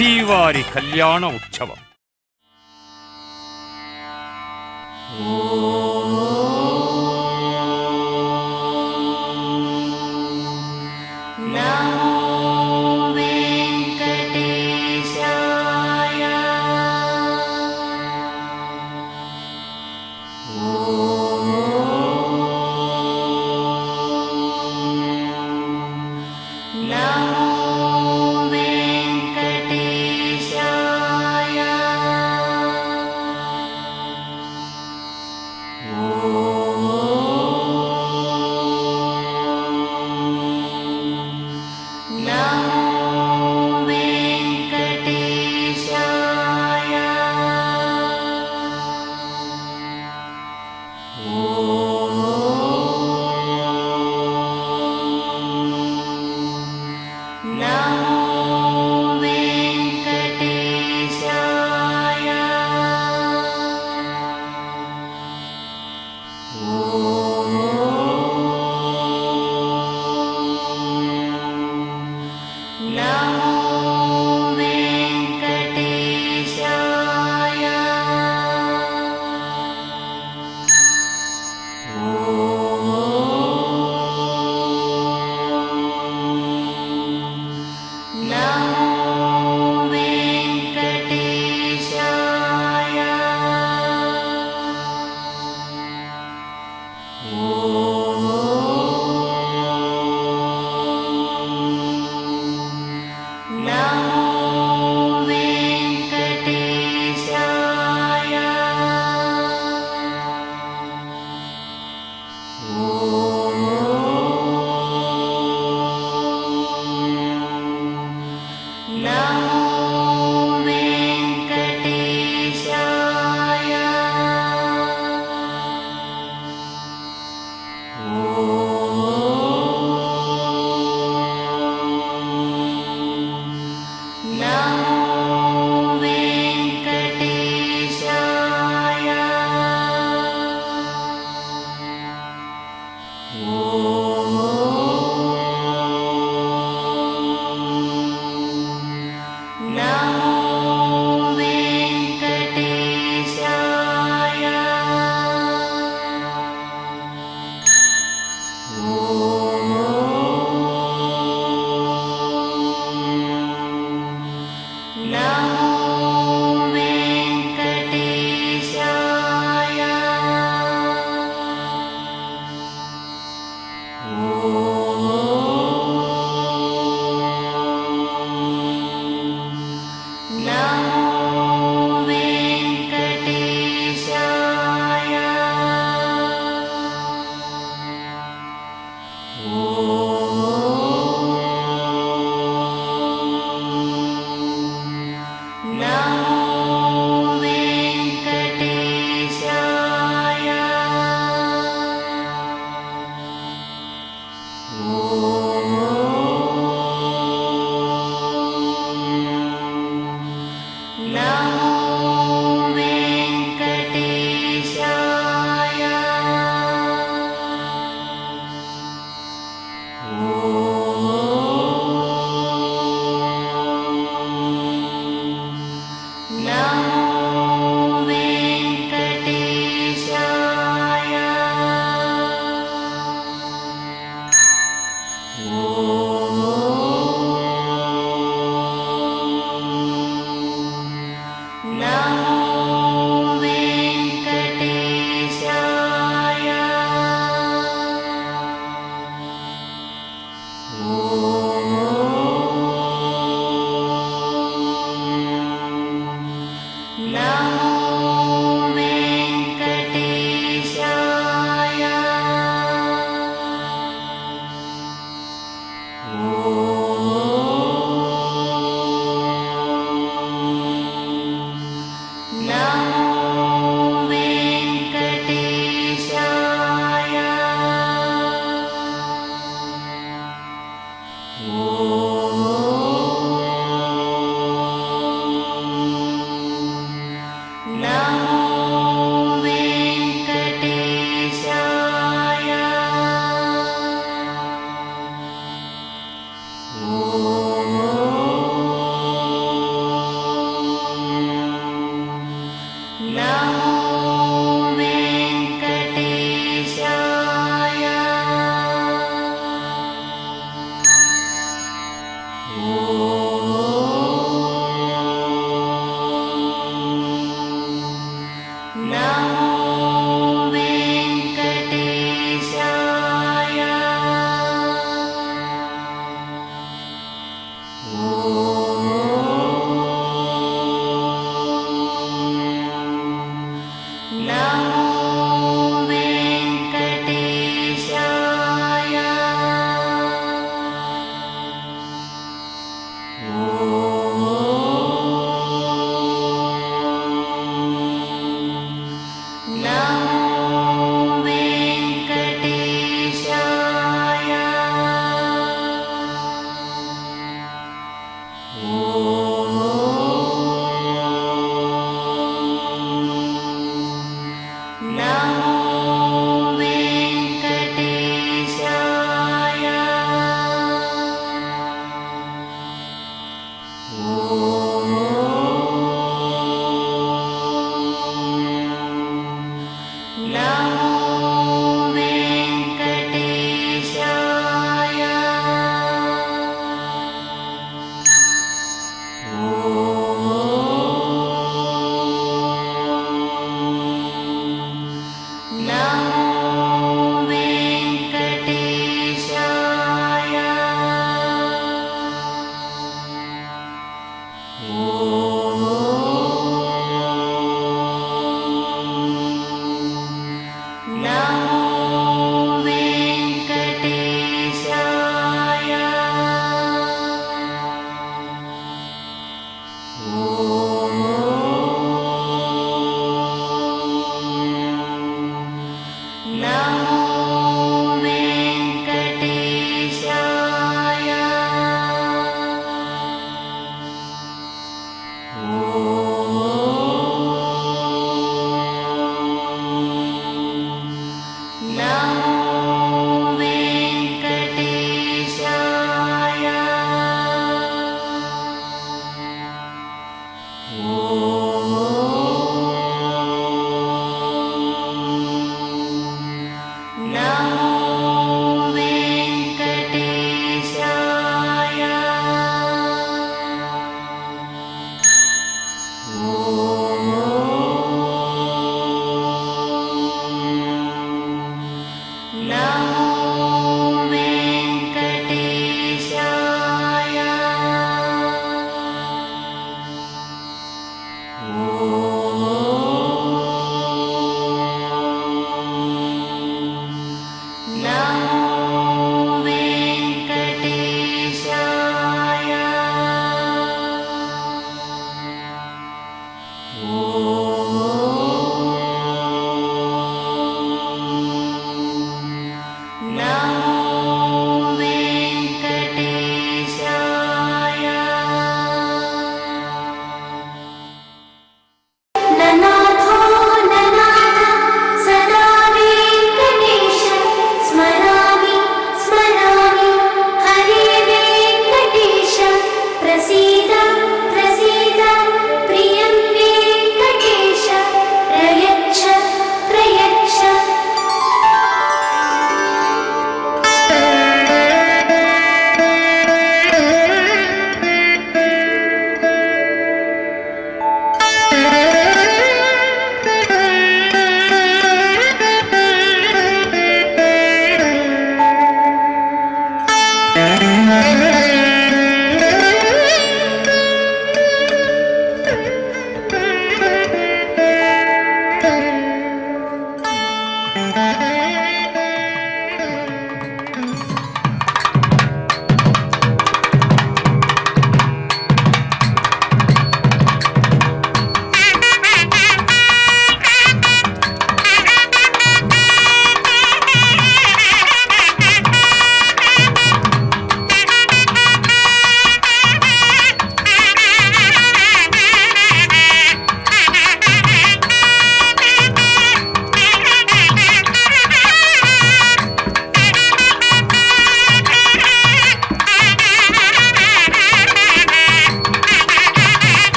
శ్రీవారి కళ్యాణ ఉత్సవం.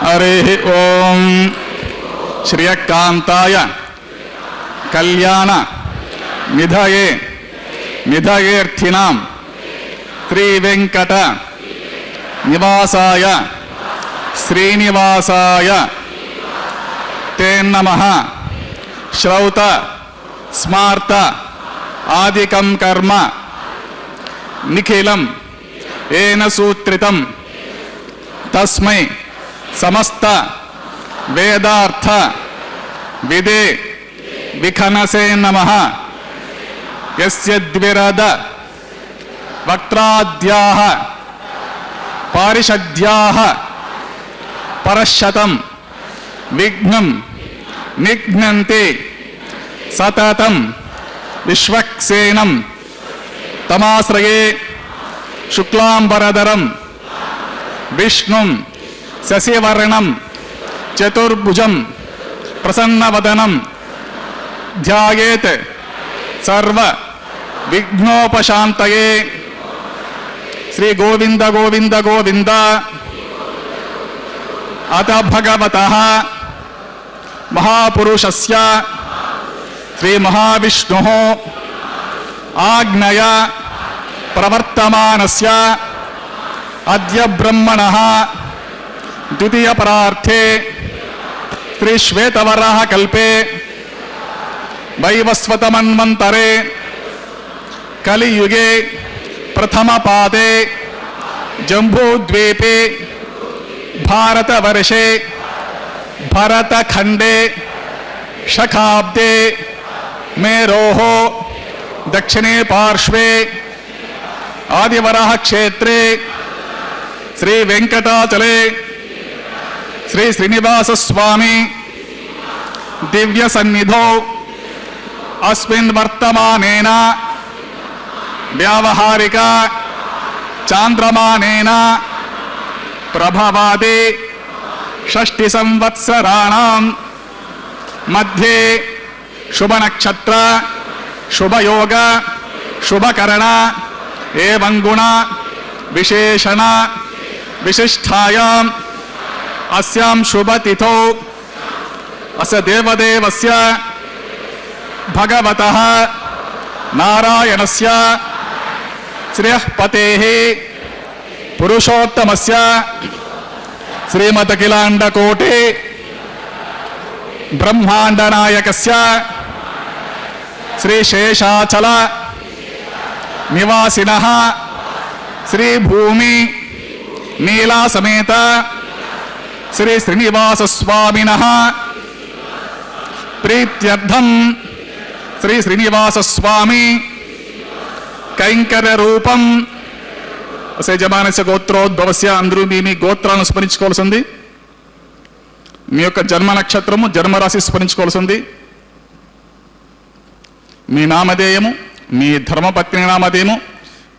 हरिः ओं श्रियकान्ताय कल्याण निधये निधयेऽर्थिनां श्रीवेंकट निवासाय श्रीनिवासाय ते नमः। श्रौत स्मार्त आदिकं कर्म निखिलं येन सूत्रितं तस्मै समस्त वेदार्थ विदे विखनसे नमः। यस्य द्विरद वक्त्राद्याः पारिषद्याः परशतं विघ्नं निघ्नन्ति सततं विश्वक्सेनं तमाश्रये शुक्लांबरधरं विष्णुं शशिवर्णं चतुर्भुजं प्रसन्नवदनं ध्यायेत् सर्व विघ्नोपशान्तये। श्री गोविंद गोविंद गोविंद। अत भगवतः महापुरुषस्य श्री महाविष्णुः आज्ञया प्रवर्तमानस्य अद्य ब्रह्मणः द्वितीय परार्थे श्री श्वेतवराह कल्पे वैवस्वतमन्वन्तरे कलियुगे प्रथम पादे जम्बूद्वीपे भारतवर्षे भरतखंडे शकाब्दे मेरोः दक्षिणे पार्श्वे आदिवराह क्षेत्रे श्री वेंकटाचले श्री श्रीनिवास स्वामी दिव्य सन्निधौ अस्मिन् वर्तमानेन व्यावहारिक चांद्रमानेन प्रभवादि षष्टि संवत्सराणां मध्ये शुभ नक्षत्र शुभ योग शुभ करण एवं गुण विशेषण विशिष्टायां अस्यां शुभ तिथौ अस्य देवदेवस्य भगवतः नारायणस्य श्रियः पतेः पुरुषोत्तमस्य श्रीमदखिलाण्डकोटि ब्रह्माण्डनायकस्य श्रीशेषाचल निवासिनः श्री भूमि नीला समेत श्री श्रीनिवास स्वामिनः प्रीत्यर्थं श्री श्रीनिवास स्वामी कैंकर्य रूपं యజమానస్య గోత్రోద్భవస్య అందరూ మీ గోత్రాలను స్మరించుకోవాల్సింది. మీ యొక్క జన్మ నక్షత్రము జన్మరాశి స్మరించుకోవాల్సింది. మీ నామధేయము, మీ ధర్మపత్ని నామధేయము,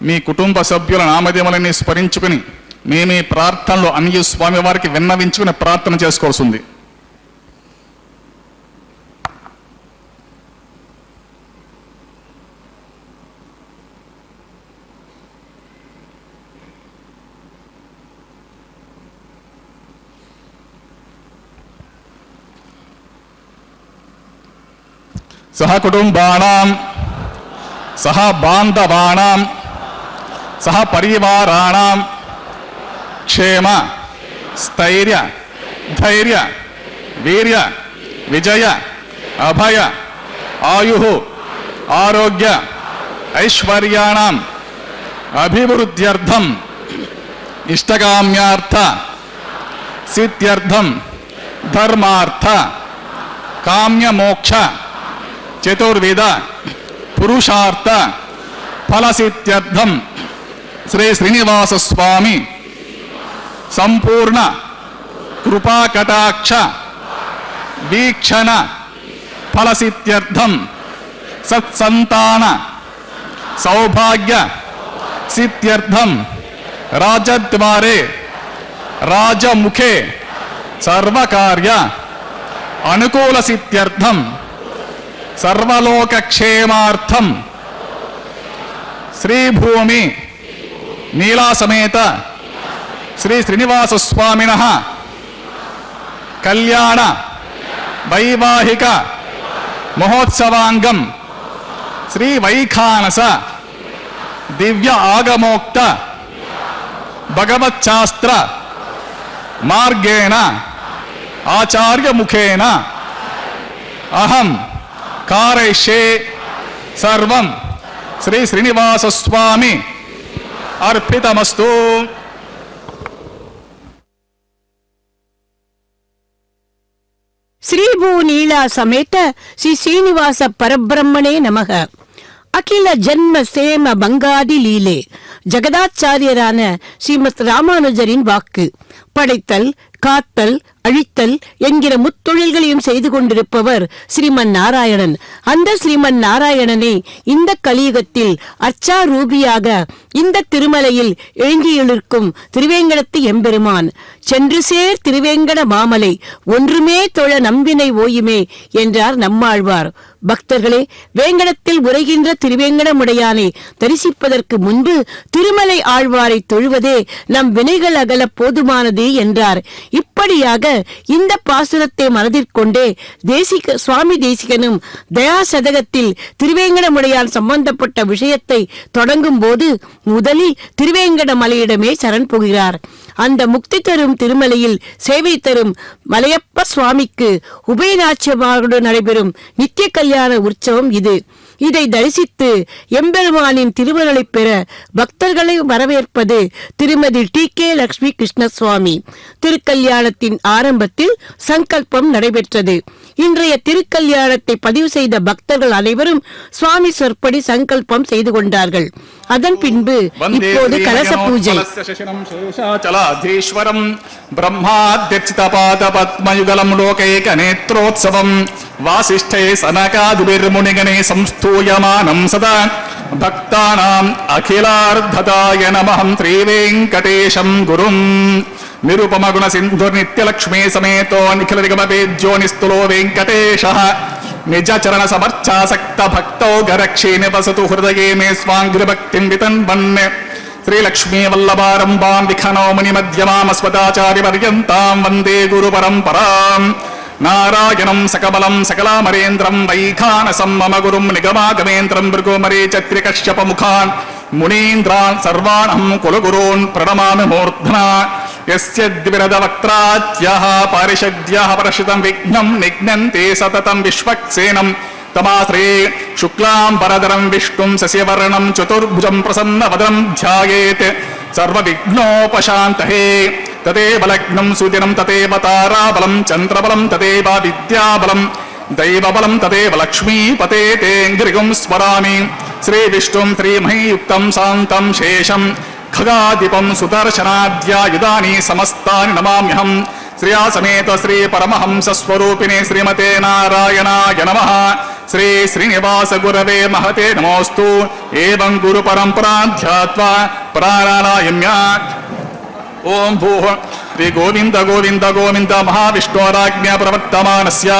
మీ కుటుంబ సభ్యుల నామధేయములని స్మరించుకుని మీ ప్రార్థనలు అన్ని స్వామివారికి విన్నవించుకుని ప్రార్థన చేసుకోవాల్సి ఉంది. సహ కుటుంబానాం సహ బాంధవానాం సహ పరివారాణాం క్షేమ స్థైర్య ధైర్య వీర్య విజయ అభయ ఆయు ఆరోగ్య ఐశ్వర్యాణం అభివృద్ధ్యర్థం ఇష్టకామ్యార్థ సిద్ధ్యర్థం ధర్మార్థ కామ్యమోక్ష చతుర్విధ పురుషార్థ ఫలసిద్ధ్యర్థం శ్రీ శ్రీనివాస స్వామి సంపూర్ణ కృపాకటాక్ష వీక్షణ ఫలసిద్ధ్యర్థం సత్సంతాన సౌభాగ్య సిద్ధ్యర్థం రాజద్వారే రాజముఖే సర్వకార్య అనుకూల సిద్ధ్యర్థం సర్వలోకక్షేమార్థం శ్రీభూమి నీలాసమేత శ్రీ శ్రీనివాస స్వామినః కళ్యాణ వైవాహిక మహోత్సవాంగం శ్రీ వైఖానస దివ్య ఆగమోక్త భగవచ్చాస్త్ర మార్గేణ ఆచార్యముఖేన అహం కారయిష్యే సర్వం శ్రీ శ్రీనివాస స్వామి అర్పితమస్తు. శ్రీభూనీలా సమేత శ్రీ శ్రీనివాస పరబ్రహ్మణే నమః. அகில ஜன்ம சேம பங்காதி லீலே ஜகதாச்சாரியரான ஸ்ரீமத் ராமானுஜரின் வாக்கு. படைத்தல், காத்தல், அழித்தல் என்கிற முத்தொழில்களையும் செய்து கொண்டிருப்பவர் ஸ்ரீமன் நாராயணன். அந்த ஸ்ரீமன் நாராயணனை இந்த கலியுகத்தில் அச்சாரூபியாக இந்த திருமலையில் எழுந்தியிருக்கும் திருவேங்கடத்து எம்பெருமான். சென்று சேர் திருவேங்கட மாமலை ஒன்றுமே தொழ நம்பினை ஓயுமே என்றார் நம்மாழ்வார். பக்தர்களே, வேங்கடத்தில் உரைகின்ற திருவேங்கடமுடையானை தரிசிப்பதற்கு முன்பு திருமலை ஆழ்வாரை தொழுவதே நம் வினைகள் அகல போதுமானது என்றார். இப்படியாக இந்த பாசுரத்தை மனதிற்கொண்டே சுவாமி தேசிகனும் தயாசதகத்தில் திருவேங்கடமுடையான் சம்பந்தப்பட்ட விஷயத்தை தொடங்கும் போது முதலில் திருவேங்கட மலையிடமே சரண் புகிறார். அந்த முக்தி தரும் திருமலையில் சேவை தரும் மலையப்ப சுவாமிக்கு உபயநாச்சியமாரோடு நடைபெறும் நித்திய கல்யாண உற்சவம் இது. இதை தரிசித்து எம்பெருமானின் திருவருளை பெற பக்தர்களை வரவேற்பது திருமதி டி.கே. லட்சுமி கிருஷ்ணசுவாமி. திருக்கல்யாணத்தின் ஆரம்பத்தில் சங்கல்பம் நடைபெற்றது. இன்றைய திருக்கல்யாணத்தை பதிவு செய்த பக்தர்கள் அனைவரும் சுவாமி சொற்படி சங்கல்பம் செய்து கொண்டார்கள். அதன் பின்பு இப்போது கலச பூஜை. బ్రహ్మాద్యర్చితపాదపద్మయుగలం లోకైక నేత్రోత్సవం వాసిష్ఠే సనకాదిర్మునిగణే సంస్థూయమానం సదా భక్తానాం అఖిలార్ధదాయ నమః శ్రీవేంకటేశం గురుం నిరుపమగుణ సింధు నిత్యలక్ష్మీ సమేతో నిఖిల నిగమవేద్యో నిస్తులో వెంకటేశః నిజ చరణ సమర్చాసక్త భక్తో గరక్షే నివసతు హృదయే మే స్వాంగ్రిభక్తిం వితన్వన్ శ్రీలక్ష్మీ వల్లభారంభాం విఖనోముని మధ్యమామస్వదాచార్య పర్యంతాం వందే గురు పరంపరాం నారాయణం సకబలం సకలామరేంద్రం వైఖానసం మమ గురుం నిగమాగమేంద్రం భృగుమరే చత్రికశ్యప ముఖాన్ మునీంద్రాన్ సర్వాణం కులగురూన్ ప్రణమామి మూర్ధనా యస్య ద్విరద వక్త్రాచ్యః పారిషద్యః పరశితం విఘ్నం నిఘ్నంతే సతతం విశ్వక్సేనం తమాశ్రే శుక్లాంబరధరం విష్ణుం శశివర్ణం చతుర్భుజం ప్రసన్నవదనం ధ్యాయేత్ సర్వవిఘ్నోపశాంతయే. తదేవ లగ్నం సుదినం తదేవ తారాబలం చంద్రబలం తదేవ విద్యాబలం దైవబలం తదేవ లక్ష్మీపతే తేంగ్రిగం స్మరామి. శ్రీ విష్ణుం శ్రీమహీయుక్తం శాంతం శేషం ఖగాదిపం సుదర్శనాద్యాయుధాని సమస్తాని నమామ్యహం. శ్రియా సమేత శ్రీ పరమహంస స్వరూపిణే శ్రీమతే నారాయణాయ నమః. శ్రీ శ్రీనివాస గురవే మహతే నమోస్తు. ఏవం గురు పరంపరా ధ్యాత్వా ప్రాణాయామ్య. ఓం భూః శ్రీ గోవింద గోవింద గోవింద మహావిష్ణోరాజ్ఞ ప్రవర్తమానస్య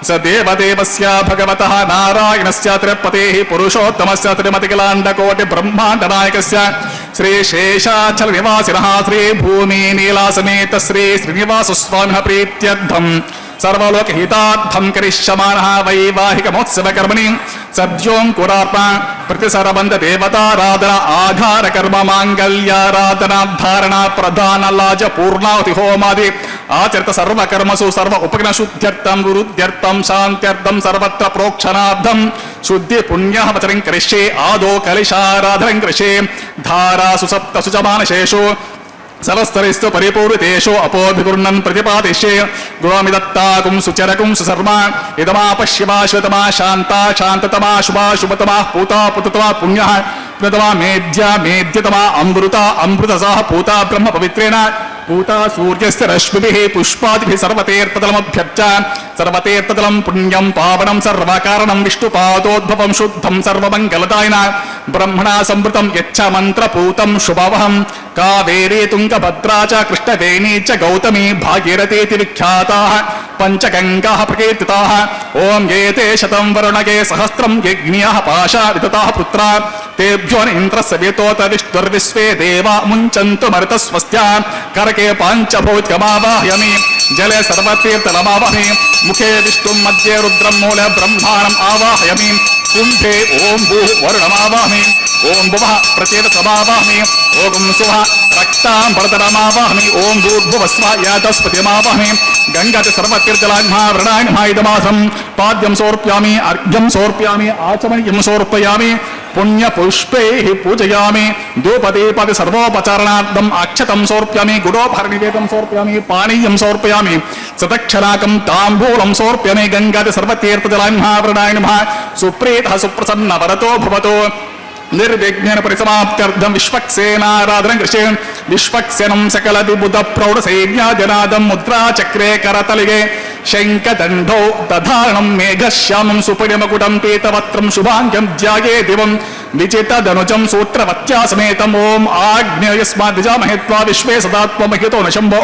స దేవదేవస్య భగవతః నారాయణస్య త్రిపతేః పురుషోత్తమస్య త్రిమతికిలాండకోటి బ్రహ్మాండనాయకస్య శ్రీ శేషాచల నివాసినః శ్రీ భూమి నీలాసమేత శ్రీ శ్రీనివాస స్వామినః ప్రీత్యర్థం సర్వలోకహితార్థం కరిష్యమానః వైవాహికమోత్సవ కర్మణి సద్యోంకురార్పణ ప్రతిసరబంధ దేవతారాధన ఆధార కర్మ మాంగళ్యారాధన ధారణ ప్రధాన లాజ పూర్ణావతి హోమాది ఆచరిత సర్వకర్మసు సర్వ ఉపగ్న శుద్ధ్యర్థం గురుద్ధ్యర్థం శాంత్యర్థం సర్వత్ర ప్రోక్షణార్థం శుద్ధి పుణ్యవచనం కరిష్యే ఆదో కలిశారాధనం కరిష్యే ధారాసు సప్త సుజమానశేషు సరస్తరిస్తు పరిపూరితేషు అపోభిగుర్ణన్ ప్రతిపాదిష్యే గుణమిదత్తాకుం సుచరకుం సుసర్మ ఇదమాపశ్యమా శివతమా శాంతా శాంతతమా శుభా శుభతమా పూతా పుతతమా పుణ్యః పుణ్యతమా మేధ్యా మేధ్యతమా అమృత అమృతసాః పూతా బ్రహ్మ పవిత్రేణ పూతా సూర్యస్య రశ్మిభిః పుష్పాదిభిః సర్వతీర్థతలమభ్యర్చ సర్వతీర్థతలం పుణ్యం పావనం సర్వకారణం విష్ణుపాదోద్భవం శుద్ధం సర్వమంగళదాయన బ్రహ్మణా సంవృతం యచ్చ మంత్రపూతం శుభవహం కావేరీ తుంగభద్రా చ కృష్ణవేణీ చ గౌతమీ భాగీరథీతి విఖ్యాతాః పంచగంగాః ప్రకీర్తితాః. ఓం ఏతే శతం వరుణగే సహస్రం యజ్ఞ్యాః పాశా విదతాః పుత్రా తేభ్యో ఇంద్రస్య వేతోత విష్ణుర్విశ్వే దేవా ముంచంతు మరుతస్వస్య. కరకే పాంచభౌతికమావాహయామి జలే సర్వతీర్థలమావహమి ముఖే విష్ణుం మధ్యే రుద్రం మూల బ్రహ్మాణం ఆవాహయామి. కుంభే ఓం భూః వరుణమావాహమి. ఓం భువః ప్రచేతసమావాహమి. ఓం సువః రక్తాంబరతరమావాహమి. ఓం భూర్భువస్వ యాతస్పతిమావాహమి. గంగాది సర్వతీర్థలాఘ్మావరణాయమాయిదమాసం పాద్యం సమర్పయామి అర్ఘ్యం సమర్పయామి ఆచమనీయం సమర్పయామి పుణ్యపుష్పైః పూజయామి. ధూపదీపాది సర్వోపచారణార్థం అక్షతం సమర్పయామి గుడోపహరణివేదం సమర్పయామి పానీయం సమర్పయామి సదక్షరాకం తాంబూలం సమర్పయామి. గంగాది సర్వతీర్థజలాఘ్మావరణాయ నమః. సుప్రీతః సుప్రసన్న వరతో భవతు. నిర్విఘ్నేన పరిసమాప్త్యర్థం విశ్వక్సేనారాధనం కృష్ణ విశ్వక్సేనం సకల విబుధ ప్రౌఢ సైన్యాజనాదం ముద్రా చక్రే కరతలిగే శంఖదండో దధారణం మేఘశ్యామం సుపరిమకుటం పీతవస్త్రం శుభాంగ్యం ధ్యాయే దివం విచితదనుజం సూత్రవత్యాసమేతం. ఓం ఆగ్నేయస్మాద్విజామహేత్వా విశ్వే సదాత్మహితో న శంభో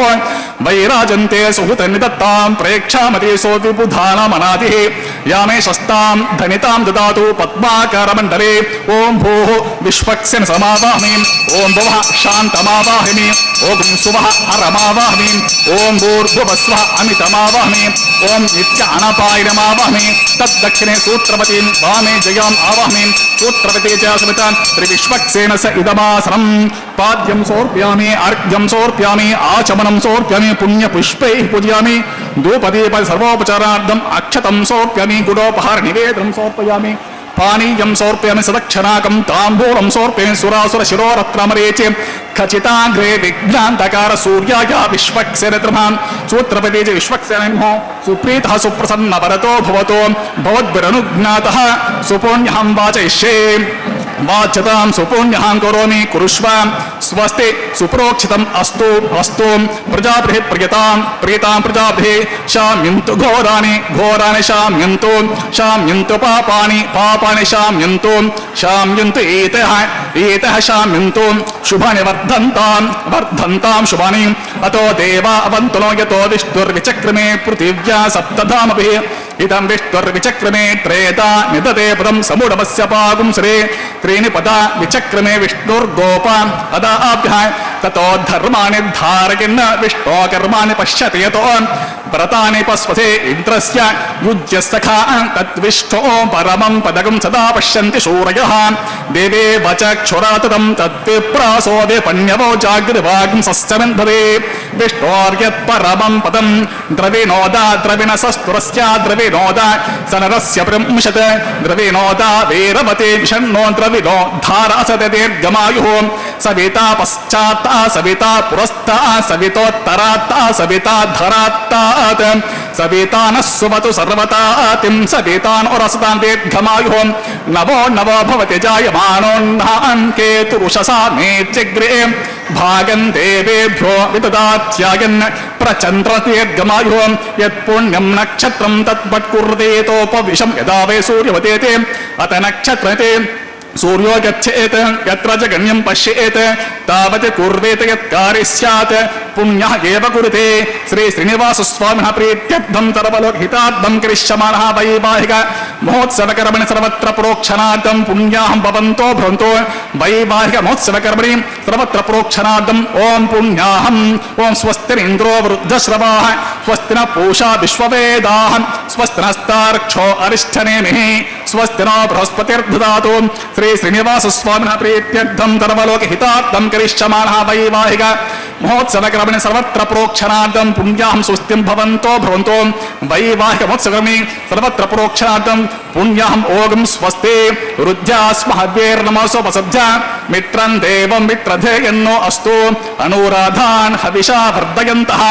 వైరాజంతే సుహృత నిదత్తాం ప్రేక్షామతి సో విబుధానామనాదిః యామే శస్తాం ధనితాం దదాతు పద్మాకారమండలే. ఓం భూః విశ్వక్సేన సమావాహమి. ఓం భువః శాంతమావాహమి. ఓం సువః హరమావాహమి. ఓం భూర్భువస్వః అమితమావాహమి. ఓం నిత్య అనపాయనమావాహమి. తద్దక్షిణే సూత్రవతీం వామే జయాం ఆవాహమి. సూత్రవతీ చ సమితాన్ త్రివిశ్వక్సేన స ఇదమాసనం. పాద్యం సమర్పయామి అర్ఘ్యం సమర్పయామి ఆచమనం సమర్పయామి పుణ్యపుష్పైః పూజయామి. ధూపదీపాది సర్వోపచారార్థం అక్షతం సమర్పయామి గుడోపహార నివేదనం సమర్పయామి పానీయం సమర్పయామి సదక్షరాకం తాంబూలం సమర్పయామి సురాసుర శిరోరత్నమరేచే ఖచితాగ్రే విఘ్నాంతకార సూర్యాయ విశ్వక్సేన త్రమాన్. సూత్రపతి చ విశ్వక్సేన సుప్రీతః సుప్రసన్న వరతో భవతో భవద్భిరనుజ్ఞాతః సుపుణ్యహం వాచయిష్యే. వాచ్యతాం సుపుణ్యహం కరోమి కురుష్వ. స్వస్తి సుప్రోక్షితం అస్తు అస్తు. ప్రజాభిః ప్రియతాం ప్రియతాం ప్రజాభిః శామ్యంతు ఘోరాని ఘోరాని శామ్యంతు శామ్యంతు పాపాని పాపాని శామ్యంతు శామ్యంతు ఏతః ఏతః శామ్యంతు. శుభాని వర్ధంతాం వర్ధంతాం శుభాని. అతో దేవా అవంతునో యతో విష్ణుర్విచక్రమే పృథివ్యా సప్తధామభిః. ఇదం విష్ణుర్విచక్రమే త్రేతా నిదతే పదం సమూఢమస్య పాగుంసరే. త్రీణి పదా విచక్రమే విష్ణుర్గోప అదాభ్య. తతో ధర్మాణి ధారయన్ విష్ణో కర్మాణి పశ్యతి యతో వ్రతాని పస్వసే ఇంద్రస్య యుజ్య సఖా తద్విష్ణో పరమం పదకం సదా పశ్యంతి శూరయః. దేవే వచక్షురాతతం తద్విప్రాసో విపణ్యవో జాగ్రవాగం సస్యమంధవే. విష్ణోర్యత్ పరమం పదం ద్రవిణోద ద్రవిణసస్తురస్య ద్రవిణోద సనరస్య బ్రహ్మషత్ ద్రవిణోద వీరవతే విషణ్ణో ద్రవిణో ధారాసతే దీర్ఘమాయుః. సవితా పశ్చాత్తా సవితా పురస్తా సవితోత్తరాత్తా సవితా ధరాత్తాత్. సవితానః సుమతు సర్వతాతిం సవితాన్ రసతాన్ దీర్ఘమాయుః. నవో నవో భవతి జాయమానోన్నాన్ కేతురుషసా మేత్యగ్రే. భాగం దేవేభ్యో విదదాత్యాయన్ ప్రచంద్రతీర్ఘమాయో యత్పుణ్యం నక్షత్రం తత్పట్కుర్దేతోపవిశం యదా వై సూర్యవతేతే అత నక్షత్రతే సూర్యో గచ్చేత్ యత్ర జగన్యం పశ్యేత్ తావత్ కుర్వేత యత్కార్య స్యాత్ పుణ్యః ఏవ కురుతే. శ్రీ శ్రీనివాస స్వామినః ప్రీత్యర్థం సర్వలోకహితార్థం కరిష్యమాణః వైవాహిక మహోత్సవకర్మణి సర్వత్ర ప్రోక్షణార్థం పుణ్యాహం భవంతో భ్రంతో వైవాహిక మహోత్సవకర్మణి సర్వత్ర ప్రోక్షణార్థం ఓం పుణ్యాహం. ఓం స్వస్తిరింద్రో వృద్ధశ్రవాః స్వస్తిన పూషా విశ్వవేదాః స్వస్తినస్తార్క్షో అరిష్టనేమిః స్వస్తినో బృహస్పతిర్దదాతు. శ్రీ శ్రీనివాస స్వామినః ప్రీత్యర్థం సర్వలోకహితార్థం కరిష్యమాణః వైవాహిక మహోత్సవకర్మణి సర్వత్ర ప్రోక్షణార్థం పుణ్యాహం స్వస్తిం భవంతో భ్రవంతో వైవాహిక మహోత్సవకర్మణి సర్వత్ర ప్రోక్షణార్థం పుణ్యాహం ఓం స్వస్తి రుద్ధ్యాస్మహద్వేర్నమసోపసబ్జ మిత్రం దేవం మిత్రధేయన్నో అస్తు అనురాధాన్ హవిషా వర్ధయంతః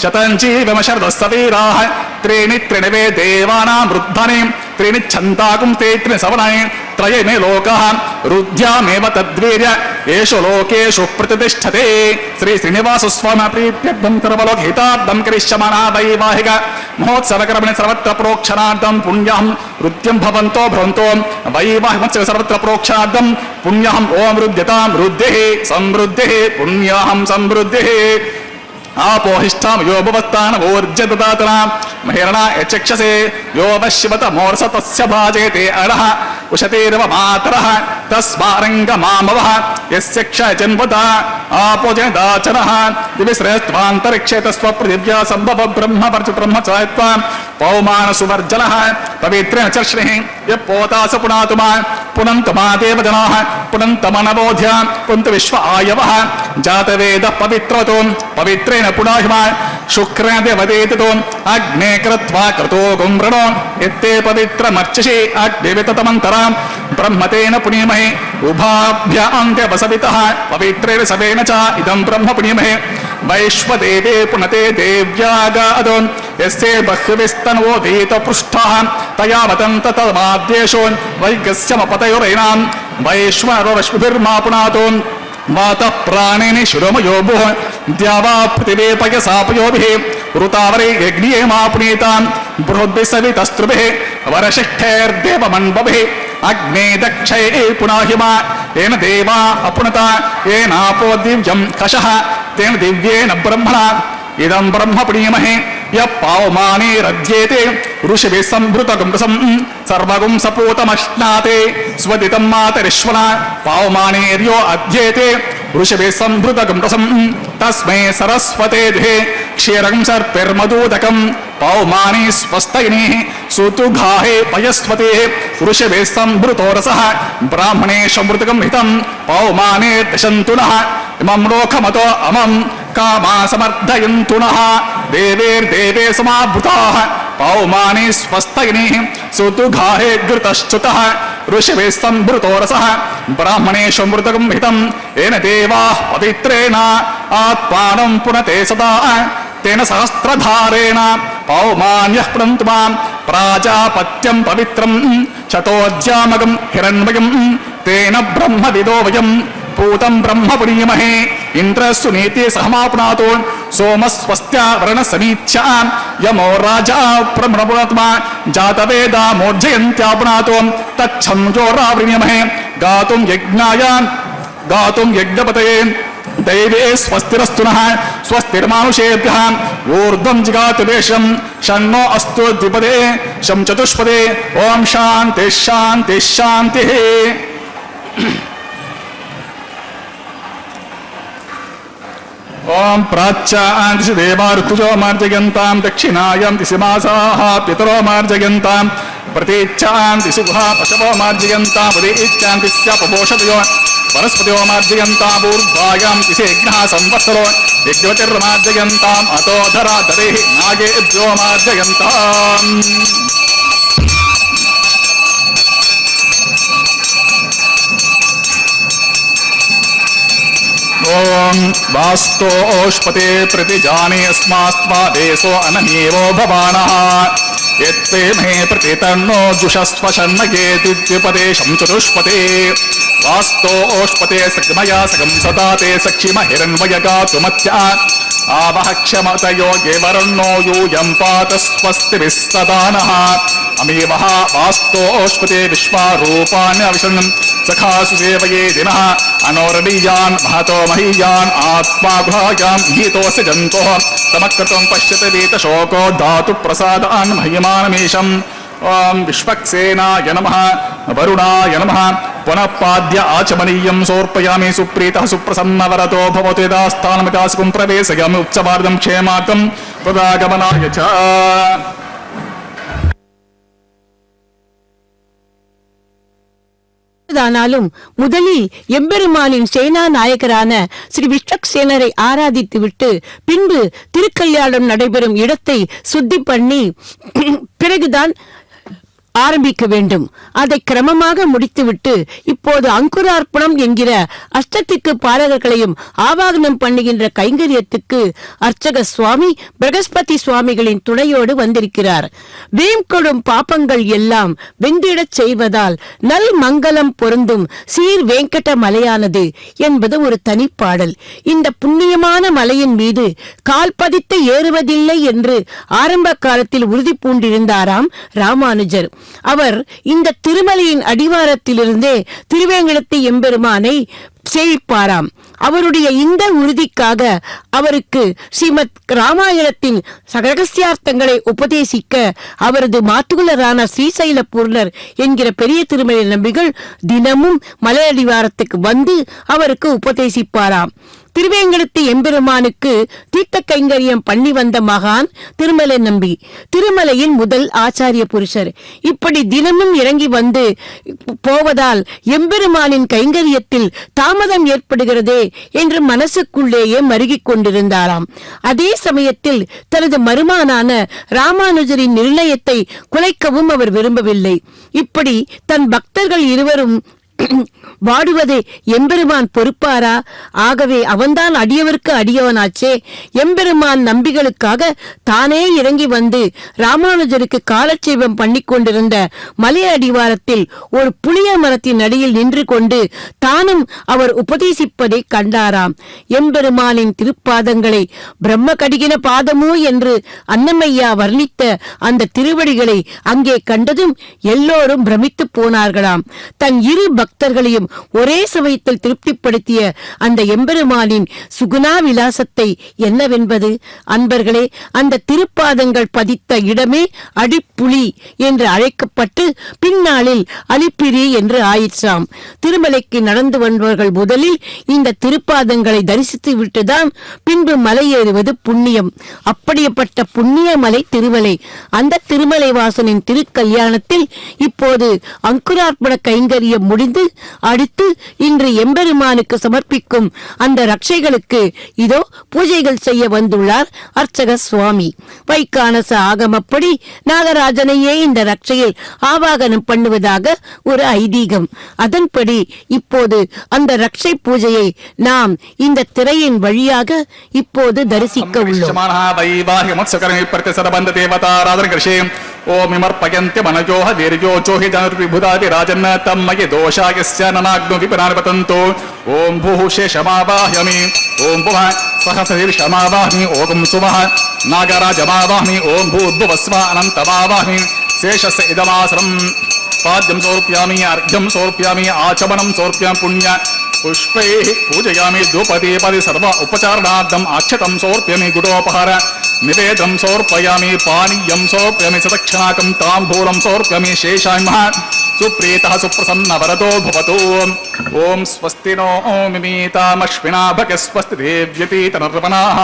శతం జీవమశరదస్స వీరాః త్రీణి త్రిణవే దేవానాం వృద్ధాని త్రీణి ఛందాకుం తే త్రిణి సవనాని త్రయమే లోకః రుద్ధ్యామేవ తద్వీర్య ఏషు లోకేషు ప్రతిష్ఠతే. శ్రీ శ్రీనివాస స్వామి ప్రీత్యర్థం సర్వలోకహితార్థం కరిష్యమాణః వైవాహిక మహోత్సవకర్మణి సర్వత్ర ప్రోక్షణార్థం పుణ్యాహం రుద్ధ్యం భవంతో భ్రంతో వైవాహిక మహోత్సవ సర్వత్ర ప్రోక్షణార్థం పుణ్యాహం ఓం రుద్ధ్యతాం వృద్ధిః సమృద్ధిః పుణ్యాహం సమృద్ధిః. ఆపోహిష్టాం యో భవత్తాన ఓర్జదదాతన మహిరణా యచక్షసే యో వశ్యవత మోర్స తస్య భాజేతే అడః ఉషతేర్వ మాతరః తస్మారంగ మామవః యస్య క్షయజన్వత ఆపోజనదాచనః దివిశ్రేష్ఠాంతరిక్షే తస్వపృథివ్యా సంభవ బ్రహ్మ పరచ బ్రహ్మచాయత్వ పౌమాన సువర్జనః పవిత్రేణ చర్షణిః యపోతాస పునాతుమా పునంతమా దేవజనాః పునంతమనబోధ్య పుంత విశ్వ ఆయవః జాతవేద పవిత్రతో పవిత్రేణ పునాహిమ శుక్రేణ దేవదేతితో అగ్నే కృత్వా క్రతో గుంభ్రణో ఎత్తే పవిత్రమర్చిషి అగ్నివితతమంతరాం బ్రహ్మతేన పుణీమహే ఉభాభ్యాంత్యవసవితః పవిత్రేణ సవేన చ ఇదం బ్రహ్మ పుణీమహే వైశ్వదేవే పునతే దేవ్యాగాదో యస్యే బహ్విస్తన్వో వీతపృష్ఠః తయా వదంత తమాద్యేషో వైగస్యమపతయోరైనాం వైశ్వనరో రశ్మిభిర్మా పునాతో మాత ప్రాణిని శిరోమయో భుః ద్యావా పృథివీ పయసాపయోభిః ఋతావరే యజ్ఞే మా పునీతాం బృహద్భిः సవితస్త్రుభిः వరశిష్ఠైర్దేవమన్వభిः అగ్నే దక్షైః పునాహిమా ఏన దేవా అపునత ఏనాపో దివ్యం కషః తేన దివ్యేన బ్రహ్మణా ఇదం బ్రహ్మ పుణీమహే య పావమానేరధ్యేతే ఋషిభిः సంభృతగం సర్వగం సపూతమశ్నాతే స్వదితం మాతరిశ్వన పావమానేర్యో అధ్యేతే ఋషిభిः సంభృతగం తస్మై సరస్వతే క్షీరం సర్పిర్మదూదకం పౌమాని స్వస్తైని సుతుఘాహే పయస్వతే ఋషిభిः సంభృతో రసః బ్రాహ్మణేషమృతకం హితం పౌమానే దశంతునః ఇమం లోకమతో అమం కామా సమర్థయంతునః దేవేర్దేవే సమాభృతాః పౌమాని స్వస్తైని సుతుఘాహే ఘృతశ్చుతః ఋషిభిः సంభృతో రసః బ్రాహ్మణేషమృతకం హితం ఏన దేవాః పవిత్రేణ ఆత్మానం పునతే సదా తేన సహస్రధారేణ పౌమాన్యః పునంతు మాం ప్రాజాపత్యం పవిత్రం చతోజ్యామగం హిరణ్మయం తేన బ్రహ్మవిదో వయం పూతం బ్రహ్మ పుణీమహే ఇంద్రస్సు నీతి సహమాపునాతో సోమస్వస్త్యా వరణ సమీచ్య యమో రాజా ప్రమణపునాత్మా జాతవేదా మోర్జయంత్యాపునాతో తచ్చంజోరావృణీమహే గాతుం యజ్ఞాయ గాతుం యజ్ఞపతయే దైవే స్వస్తిరస్తునః స్వస్తిర్మానుషేభ్యః ఊర్ధ్వం జిగాతు దేశం షణ్ణో అస్తు ద్విపదే శం చతుష్పదే ఓం శాంతి శాంతి శాంతి. ఓం ప్రాచ్యాం దిశి దేవా ఋతుజో మార్జయంతాం దక్షిణాయాం దిశి మాసాః పితరో మార్జయంతాం ప్రతీచ్ఛాం దిశి గుహా పశవో మార్జయంతాం ఉదీచ్ఛాం దిశ్యాపపోషతయో వనస్పతిో మార్జయంతాం ఊర్ధ్వాయాం దిశి యజ్ఞః సంవత్సరో యజ్ఞవతిర్మార్జయంతాం అతో ధరా ధరేః నాగేభ్యో మార్జయంతాం. ఓం వాస్తోష్పతే ప్రతిజానే అస్మాస్త్వా దేశో అనన్యేవో భవానః యత్తే మే ప్రతితన్నో జుషస్వ షణ్మయేతిద్విపదేశం చతుష్పతే వాస్తోష్పతే సగ్మయా సగం సదాతే సక్షిమ హిరణ్మయగాతుమత్య आवह क्षमतयो गेवरन्नो यूयं पात स्वस्तिभिः सदा नः अमीवः वास्तोऽश्वते विश्वारूपाणि अविशन्नं सखासु सेवये दिनः अनोरणीयान् महतो महीयान् आत्मा गुहायां गीतोऽस्य जन्तोः तमकृतं पश्यति वीतशोको धातु प्रसादान् महिमानमीशम् ओम विश्वक्सेनाय नमः वरुणाय नमः पुनः पाद्य आचमनीयं समर्पयामि सुप्रीतः सुप्रसन्नवरतो भवतु यदास्थानमिदासुं प्रवेशयामि उच्चमार्गं क्षेमाकं तदागमनाय च ஆனாலும் முதலில் எம்பெருமானின் சேனா நாயகரான ஸ்ரீ விஸ்வக்சேனரை ஆராதித்துவிட்டு பின்பு திருக்கல்யாணம் நடைபெறும் இடத்தை சுத்தி பண்ணி பிறகுதான் ஆரம்பிக்க வேண்டும். அதை கிரமமாக முடித்துவிட்டு இப்போது அங்குரார்ப்பணம் என்கிற அஷ்டத்திற்கு பாலகர்களையும் ஆவாகனம் பண்ணுகின்ற கைங்கரியத்துக்கு அர்ச்சக சுவாமி பிரகஸ்பதி சுவாமிகளின் துணையோடு வந்திருக்கிறார். வேம்கொடும் பாப்பங்கள் எல்லாம் வெந்திடச் செய்வதால் நல் மங்களம் பொருந்தும் சீர் வேங்கட மலையானது என்பது ஒரு தனிப்பாடல். இந்த புண்ணியமான மலையின் மீது கால் பதித்து ஏறுவதில்லை என்று ஆரம்ப காலத்தில் உறுதி பூண்டிருந்தாராம் ராமானுஜர். அவர் இந்த திருமலையின் அடிவாரத்திலிருந்தே திருவேங்கடத்து எம்பெருமானை சேவிப்பாராம். அவருடைய இந்த உறுதிக்காக அவருக்கு ஸ்ரீமத் ராமாயணத்தின் ரகசியார்த்தங்களை உபதேசிக்க அவரது மாத்துகுலரான ஸ்ரீசைல பூர்ணர் என்கிற பெரிய திருமலை நம்பிகள் தினமும் மலையடிவாரத்துக்கு வந்து அவருக்கு உபதேசிப்பாராம். திருவேங்கடத்து எம்பெருமானுக்கு தீர்த்த கைங்கரியம் பண்ணி வந்த மகான் திருமலை நம்பி, திருமலையின் முதல் ஆச்சாரிய புருஷர். இப்படி தினமும் இறங்கி வந்து போவதால் எம்பெருமானின் கைங்கரியத்தில் தாமதம் ஏற்படுகிறதே என்று மனசுக்குள்ளேயே மருகிக் கொண்டிருந்தாராம். அதே சமயத்தில் தனது மருமானான ராமானுஜரின் நிர்ணயத்தை குலைக்கவும் அவர் விரும்பவில்லை. இப்படி தன் பக்தர்கள் இருவரும் வாடுவதை எம்பெருமான் பொறுப்பாரா? ஆகவே அவன்தான் அடியவருக்கு அடியவனாச்சே. எம்பெருமான் நம்பிகளுக்காக தானே இறங்கி வந்து ராமானுஜருக்கு காலட்சேபம் பண்ணி கொண்டிருந்த மலை அடிவாரத்தில் ஒரு புளிய மரத்தின் அடியில் நின்று கொண்டு தானும் அவர் உபதேசிப்பதை கண்டாராம். எம்பெருமானின் திருப்பாதங்களை பிரம்ம கடிகின பாதமோ என்று அன்னமையா வர்ணித்த அந்த திருவடிகளை அங்கே கண்டதும் எல்லோரும் பிரமித்து போனார்களாம். தன் இரு பக்தர்களையும் ஒரே சமயத்தில் திருப்திப்படுத்திய அந்த எம்பெருமானின் சுகுணா விலாசத்தை என்னவென்பது? அன்பர்களே, அந்த திருப்பாதங்கள் பதித்த இடமே அடிப்புலி என்று அழைக்கப்பட்டு பின்னாளில் அலிப்பிரி என்று ஆயிற்றாம். திருமலைக்கு நடந்து வந்தவர்கள் முதலில் இந்த திருப்பாதங்களை தரிசித்து விட்டுதான் பின்பு மலையேறுவது புண்ணியம். அப்படிப்பட்ட புண்ணிய மலை திருமலை. அந்த திருமலை வாசனின் திருக்கல்யாணத்தில் இப்போது அங்குரார்ப்பண கைங்கரியம் முடிந்து அடுத்து இன்று எம்பெருமானுக்கு சமர்ப்பிக்கும் அந்த ரட்சைகளுக்கு இதோ பூஜைகள் செய்ய வந்துள்ளார் அர்ச்சக சுவாமி. வைகானச ஆகமப்படி நாகராஜனையே இந்த ரட்சையில் ஆவாகனம் பண்ணுவதாக ஒரு ஐதீகம். அதன்படி இப்போது அந்த ரட்சை பூஜையை நாம் இந்த திரையின் வழியாக இப்போது தரிசிக்க உள்ளோம். ओम इमर्पयन्त्य मनजोह दीर्घोचो हि जनर्विभुदाति राजन्न तन्मयि दोषायस्य ननाग्नो विपनार्पतन्तो ओम भूः शेषमावाह्यामि ओम भुवः सहस्रशीर्षमावाह्मि ओम सुवः नागराजमावाह्मि ओम भूर्भुवस्व अनन्तमावाह्मि शेषस्य इदमासरं पाद्यं समर्पयामि अर्घ्यं समर्पयामि आचमनं समर्पयामि पुण्य पुष्पैः पूजयामि धूपदीपदि सर्व उपचारणार्थम् अक्षतं समर्पयामि गुडोपहार निवेदं समर्पयामि पानीयं समर्पयामि सदक्षिणाकं ताम्बूलं समर्पयामि शेषान्मः सुप्रीतः सुप्रसन्नवरतो भवतु ओम स्वस्ति नो मिमीतामश्विना भगस्वस्ति देव्यतीतनर्वणाः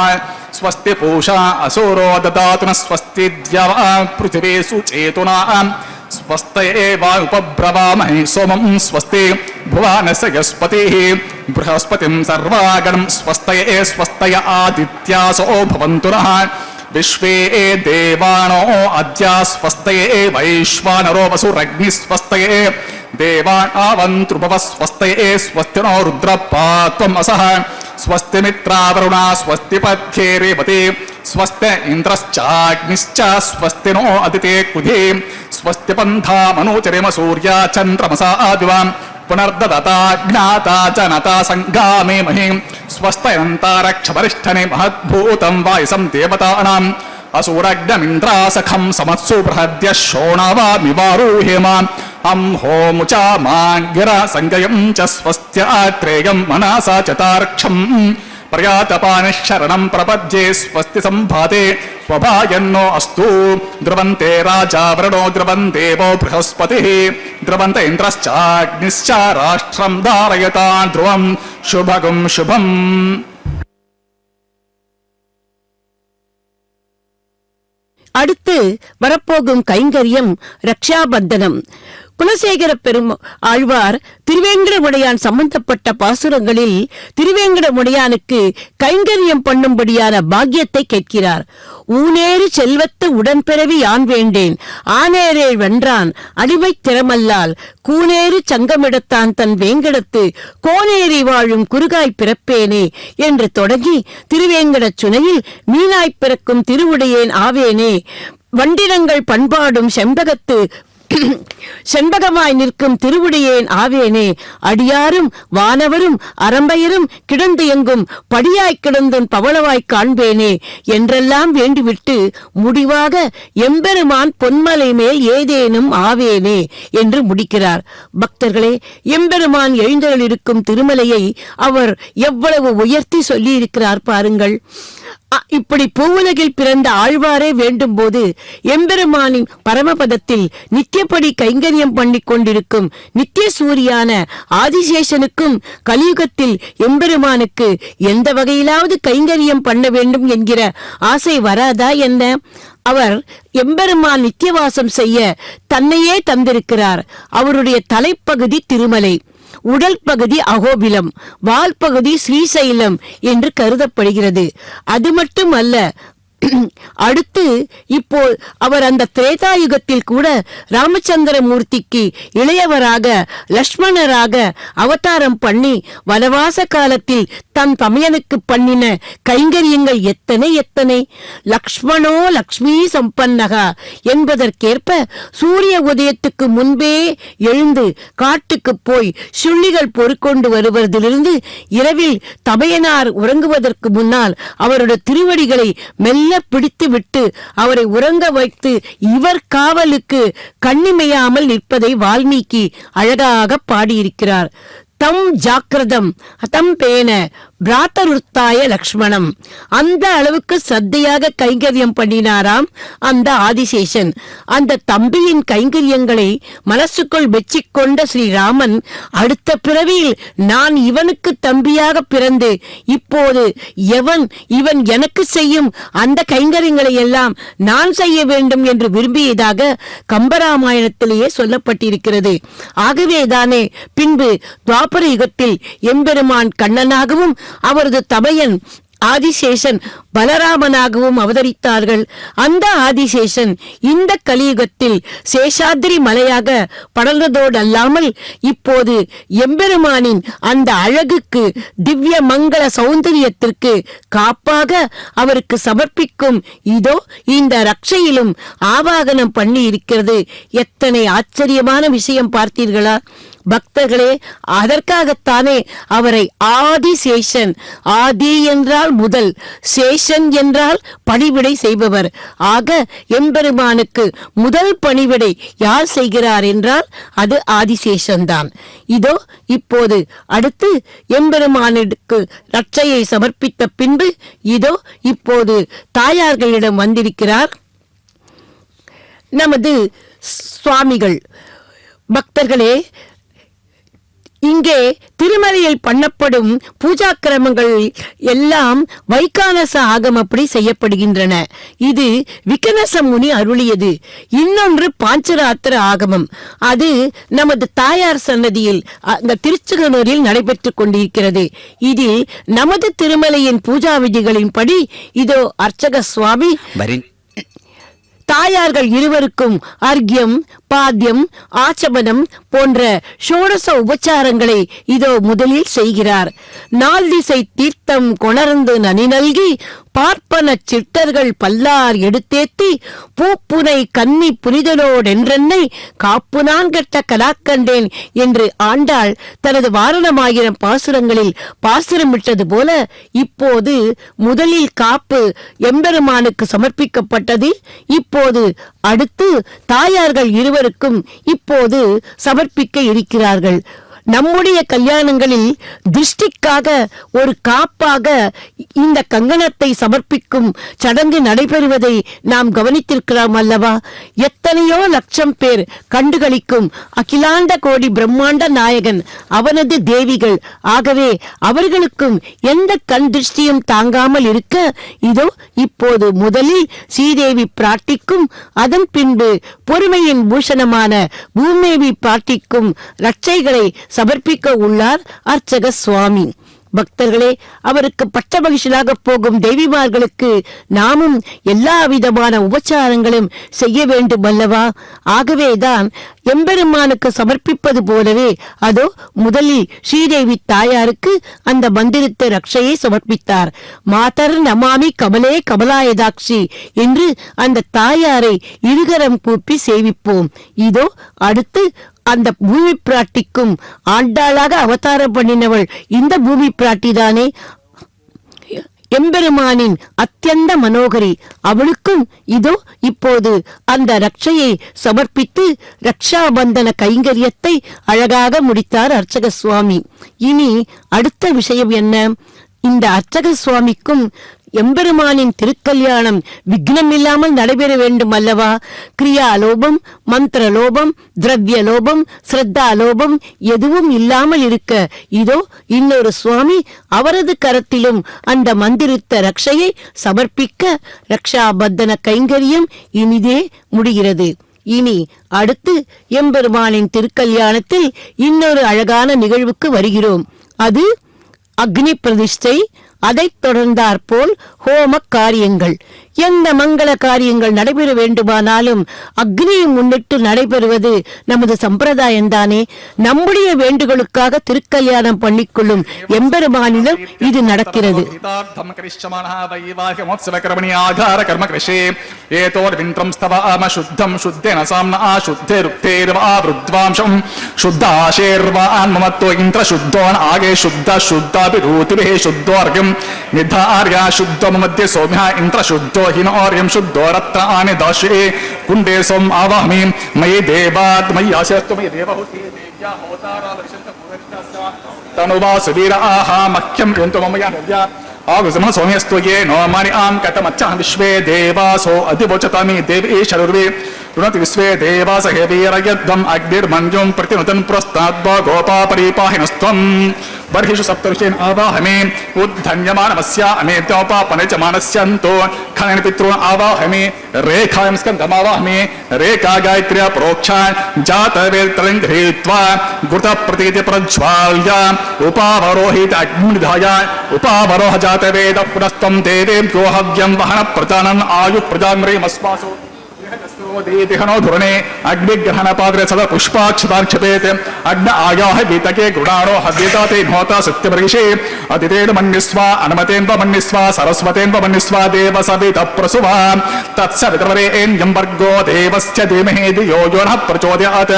स्वस्ति पूषा असुरो ददातु न स्वस्ति द्यावा पृथिवी सुचेतुना स्वस्ते वायुपब्रवामहे सोमं स्वस्ति भुवनस्य यस्पतिः बृहस्पतिं सर्वागणं स्वस्तये स्वस्तय आदित्यासो भवन्तु नः विश्वे देवानो अद्य स्वस्तये वैश्वानरो वसुरग्निः स्वस्तये देवानावन्तृभव स्वस्तये स्वस्ति नो रुद्रपात्वम् असः स्वस्ति मित्रावरुणा स्वस्ति पथ्ये रेवते स्वस्ति इन्द्रश्चाग्निश्च स्वस्ति नो अदिते कुधे स्वस्ति पन्था मनोचरेम सूर्या चन्द्रमसा आदिवाम् पुनर्ददता ज्ञाता च नता संगामे महीं स्वस्तयन्तारक्षपरिष्ठने महद्भूतं वायुसं देवतानाम् असुरग्नमिन्द्रासखं समत्सु बृहद्य शोणवामिवारूहेमा होमुचा माङ्गिरा संगयं च स्वस्त्यात्रेयं मनसा चतार्क्षम् प्रयातपानिशरणं प्रपद्ये स्वस्ति संभाते स्वभायन्नो अस्तु द्रवन्ते राजा वृणो द्रवन्देवो बृहस्पतिः द्रवन्त इन्द्रश्चाग्निश्च राष्ट्रं धारयता ध्रुवं शुभगुं शुभम्. அடுத்து வரப்போகும் கைங்கரியம் ரக்ஷாபந்தனம். குலசேகர ஆழ்வார் திருவேங்கடமுடையான் சம்பந்தப்பட்ட பாசுரங்களில் திருவேங்கடமுடையானுக்கு கைங்கரியம் பண்ணும்படியான பாக்கியத்தை கேட்கிறார். ஊனேறு செல்வத்து உடன்பிறவி யான் வேண்டேன், ஆனேரே வென்றான் அடிமை திறமல்லால் கூனேறு சங்கமிடத்தான் தன் வேங்கடத்து கோனேறி வாழும் குறுகாய் பிறப்பேனே என்று தொடங்கி திருவேங்கடச் சுனையில் மீனாய்ப் பிறக்கும் திருவுடையேன் ஆவேனே, வண்டினங்கள் பண்பாடும் செண்பகமாய் நிற்கும் திருவுடையேன் ஆவேனே, அடியாரும் வானவரும் அரம்பையரும் கிடந்து எங்கும் படியாய் கிடந்தும் பவளவாய் காண்பேனே என்றெல்லாம் வேண்டிவிட்டு முடிவாக எம்பெருமான் பொன்மலை மேல் ஏதேனும் ஆவேனே என்று முடிக்கிறார். பக்தர்களே, எம்பெருமான் எழுந்தருளிருக்கும் திருமலையை அவர் எவ்வளவு உயர்த்தி சொல்லியிருக்கிறார் பாருங்கள். இப்படி பூவுலகில் பிறந்த ஆழ்வாரே வேண்டும் போது எம்பெருமானின் பரமபதத்தில் நித்தியப்படி கைங்கரியம் பண்ணி கொண்டிருக்கும் நித்திய சூரியான ஆதிசேஷனுக்கும் கலியுகத்தில் எம்பெருமானுக்கு எந்த வகையிலாவது கைங்கரியம் பண்ண வேண்டும் என்கிற ஆசை வராதா என்ன? அவர் எம்பெருமான் நித்தியவாசம் செய்ய தன்னையே தந்திருக்கிறார். அவருடைய தலைப்பகுதி திருமலை, உடல் பகுதி அகோபிலம், வால் பகுதி ஸ்ரீசைலம் என்று கருதப்படுகிறது. அது மட்டுமல்ல, அடுத்து இப்போ அவர் அந்த திரேதாயுகத்தில் கூட ராமச்சந்திரமூர்த்திக்கு இளையவராக லக்ஷ்மணராக அவதாரம் பண்ணி வனவாச காலத்தில் தன் தமையனுக்கு பண்ணின கைங்கரியங்கள் எத்தனை எத்தனை. லக்ஷ்மணோ லக்ஷ்மி சம்பன்னகா என்பதற்கேற்ப சூரிய உதயத்துக்கு முன்பே எழுந்து காட்டுக்கு போய் சுள்ளிகள் பொறுக்கொண்டு வருவதிலிருந்து இரவில் தமையனார் உறங்குவதற்கு முன்னால் அவருடைய திருவடிகளை மெல்ல பிடித்து விட்டு அவரை உறங்க வைத்து இவர் காவலுக்கு கண்ணிமையாமல் நிற்பதை வால்மீகி அழகாக பாடியிருக்கிறார். தம் ஜாக்கிரதம் தம் பேன பிராத்தருத்தாய லக்ஷ்மணம். அந்த அளவுக்கு சத்தையாக கைங்கரியம் பண்ணினாராம் அந்த ஆதிசேஷன். அந்த தம்பியின் கைங்கரியங்களை மனசுக்குள் வெச்சிக்கொண்ட ஸ்ரீராமன் அடுத்த பிறவியில் நான் இவனுக்கு தம்பியாக பிறந்து இப்போது இவன் எனக்கு செய்யும் அந்த கைங்கரியங்களை எல்லாம் நான் செய்ய வேண்டும் என்று விரும்பியதாக கம்பராமாயணத்திலேயே சொல்லப்பட்டிருக்கிறது. ஆகவேதானே பின்பு துவாபர யுகத்தில் எம்பெருமான் கண்ணனாகவும் அவரது தமையன் ஆதிசேஷன் பலராமனாகவும் அவதரித்தார்கள். அந்த ஆதிசேஷன் இந்த கலியுகத்தில் சேஷாத்ரி மலையாக படர்ந்ததோடு அல்லாமல் இப்போது எம்பெருமானின் அந்த அழகுக்கு திவ்ய மங்கள சௌந்தரியத்திற்கு காப்பாக அவருக்கு சமர்ப்பிக்கும் இதோ இந்த ரக்ஷையிலும் ஆவாகனம் பண்ணி இருக்கிறது. எத்தனை ஆச்சரியமான விஷயம் பார்த்தீர்களா பக்தர்களே? அதற்காகத்தானே அவரை ஆதிசேஷன், ஆதி என்றால் முதல், சேஷன் என்றால் பணிவிடை செய்பவர். ஆக எம்பெருமானுக்கு முதல் பணிவிடை யார் செய்கிறார் என்றால் அது ஆதிசேஷன் தான். இதோ இப்போது அடுத்து எம்பெருமானுக்கு ரட்சையை சமர்ப்பித்த பின்பு இதோ இப்போது தாயார்களிடம் வந்திருக்கிறார் நமது சுவாமிகள். பக்தர்களே, இங்கே திருமலையில் பண்ணப்படும் பூஜா கிரமங்கள் எல்லாம் வைகானச ஆகமப்படி செய்யப்படுகின்றன. இது விகனச முனி அருளியது. இன்னொன்று பாஞ்சராத்திர ஆகமம். அது நமது தாயார் சன்னதியில் அந்த திருச்செங்கனூரில் நடைபெற்றுக் கொண்டிருக்கிறது. இதில் நமது திருமலையின் பூஜா விதிகளின்படி இதோ அர்ச்சக சுவாமி தாயார்கள் இருவருக்கும் அர்க்யம் பாத்தியம், ஆச்சமனம் போன்ற ஷோடச உபச்சாரங்களை இதோ முதலில் செய்கிறார். நாள் திசை தீர்த்தம் கொணர்ந்து நனி நல்கி பார்ப்பன சிட்டர்கள் பல்லார் எடுத்தேத்தி பூப்புனை கன்னி புனிதலோடென்றென்னை காப்பு நான் கட்ட கலாக்கண்டேன் என்று ஆண்டாள் தனது வாரணமாயிரம் பாசுரங்களில் பாசுரமிட்டது போல இப்போது முதலில் காப்பு எம்பெருமானுக்கு சமர்ப்பிக்கப்பட்டது. இப்போது அடுத்து தாயார்கள் இருவருக்கும் இப்போது சமர்ப்பிக்க இருக்கிறார்கள். நம்முடைய கல்யாணங்களில் திருஷ்டிக்காக ஒரு காப்பாக இந்த கங்கணத்தை சமர்ப்பிக்கும் சடங்கு நடைபெறுவதை நாம் கவனித்திருக்கிறோம் அல்லவா? எத்தனையோ லட்சம் பேர் கண்டுகளிக்கும் அகிலாண்ட கோடி பிரம்மாண்ட நாயகன் அவனது தேவிகள். ஆகவே அவர்களுக்கும் எந்த கண் திருஷ்டியும் தாங்காமல் இருக்க இதோ இப்போது முதலில் ஸ்ரீதேவி பிராட்டிக்கும் அதன் பின்பு பொறுமையின் பூஷணமான பூமேவி பிராட்டிக்கும் ரட்சைகளை சமர்ப்பிக்க உள்ளார் அர்ச்சக சுவாமி. பக்தர்களே, அவருக்கு பட்ட மகிழ்ச்சியாக போகும் தேவிமார்களுக்கு நாமும் எல்லா விதமான உபச்சாரங்களும் செய்ய வேண்டும் அல்லவா? ஆகவேதான் எம்பெருமானுக்கு சமர்ப்பிப்பது போலவே அதோ முதலில் ஸ்ரீதேவி தாயாருக்கு அந்த மந்திரித்த ரட்சையை சமர்ப்பித்தார். மாதர் நமாமி கமலே கமலாயதாட்சி என்று அந்த தாயாரை இருகரம் கூப்பி சேவிப்போம். இதோ அடுத்து அந்த பூமி பிராட்டிக்கும் ஆண்டாளாக அவதாரம் பண்ணினவள் இந்த பூமி பிராட்டிதானே, எம்பெருமானின் அத்தியந்த மனோகரி. அவளுக்கும் இதோ இப்போது அந்த ரட்சையை சமர்ப்பித்து ரக்ஷாபந்தன கைங்கரியத்தை அழகாக முடித்தார் அர்ச்சக சுவாமி. இனி அடுத்த விஷயம் என்ன? இந்த அர்ச்சக சுவாமிக்கும் எம்பெருமானின் திருக்கல்யாணம் விக்னம் இல்லாமல் நடைபெற வேண்டும் அல்லவா? கிரியா லோபம், மந்திர லோபம், திரவிய லோபம், ஸ்ரத்தா லோபம் எதுவும் இல்லாமல் இருக்க இதோ இன்னொரு சுவாமி அவரது கரத்திலும் அந்த மந்திரித்த ரட்சையை சமர்ப்பிக்க ரக்ஷாபந்தன கைங்கரியம் இனிதே முடிகிறது. இனி அடுத்து எம்பெருமானின் திருக்கல்யாணத்தில் இன்னொரு அழகான நிகழ்வுக்கு வருகிறோம். அது அக்னி பிரதிஷ்டை. அதைத் தொடர்ந்தாற்போல் ஹோம காரியங்கள். எந்த மங்கள காரியங்கள் நடைபெற வேண்டுமானாலும் அக்னியை முன்னிட்டு நடைபெறுவது நமது சம்பிரதாயம்தானே. நம்முடைய வேண்டுகளுக்காக திருக்கல்யாணம் பண்ணிக்கொள்ளும் எம்பெருமானிடம் இது நடக்கிறது. निधार्या शुद्धो मध्य सौम्या इंद्र शुद्धो हिनौर्यं शुद्धो रत्नानि दाशे कुंडे सोम आवाहमि मयि देवात् मयि आशस्तु मयि देवहूति देव्या अवतारा दर्शन्तु तनुवा सुवीर आहा मख्यं यन्तु मम या नव्या आगुसम सौम्यस्तु ये नो मानि आम कतमच्चाह विश्वे देवासो अधिवोचतामि देवी शरुर्वे ऋणति विश्वे देवास हेवीरयध्वम् अग्निर्मन्युं प्रतिनुतन् पुरस्ताद्वा गोपा परिपाहिनस्त्वम् बर्हिषु सप्तऋषीन् आवाहमे उद्धन्यमानमस्य अमेत्योपापनचमानस्यन्तो खनन पितॄन् आवाहमे रेखायं स्कन्धमावाहमे रेखा गायत्र्या प्रोक्षा जातवेत्रं गृहीत्वा घृतप्रतीति प्रज्वाल्य उपावरोहित अग्निधाय उपावरोह जातवेद पुनस्त्वं देवेभ्यो हव्यं वहन प्रजानन् आयु प्रजाम्रेमस्मासु धुरणे अग्निग्रहण पात्रे सदा पुष्पाक्षताक्षपेत अग्न आयाह वीतके गुणाणो हव्यता ते होता सत्यमर्षे अतिथेन मन्यस्वा अनुमतेन मन्यस्वा सरस्वतेन मन्यस्वा देव सवित प्रसुवा तत्सवितरेण्यं वर्गो देवस्य धीमहि धियो यो नः प्रचोदयात्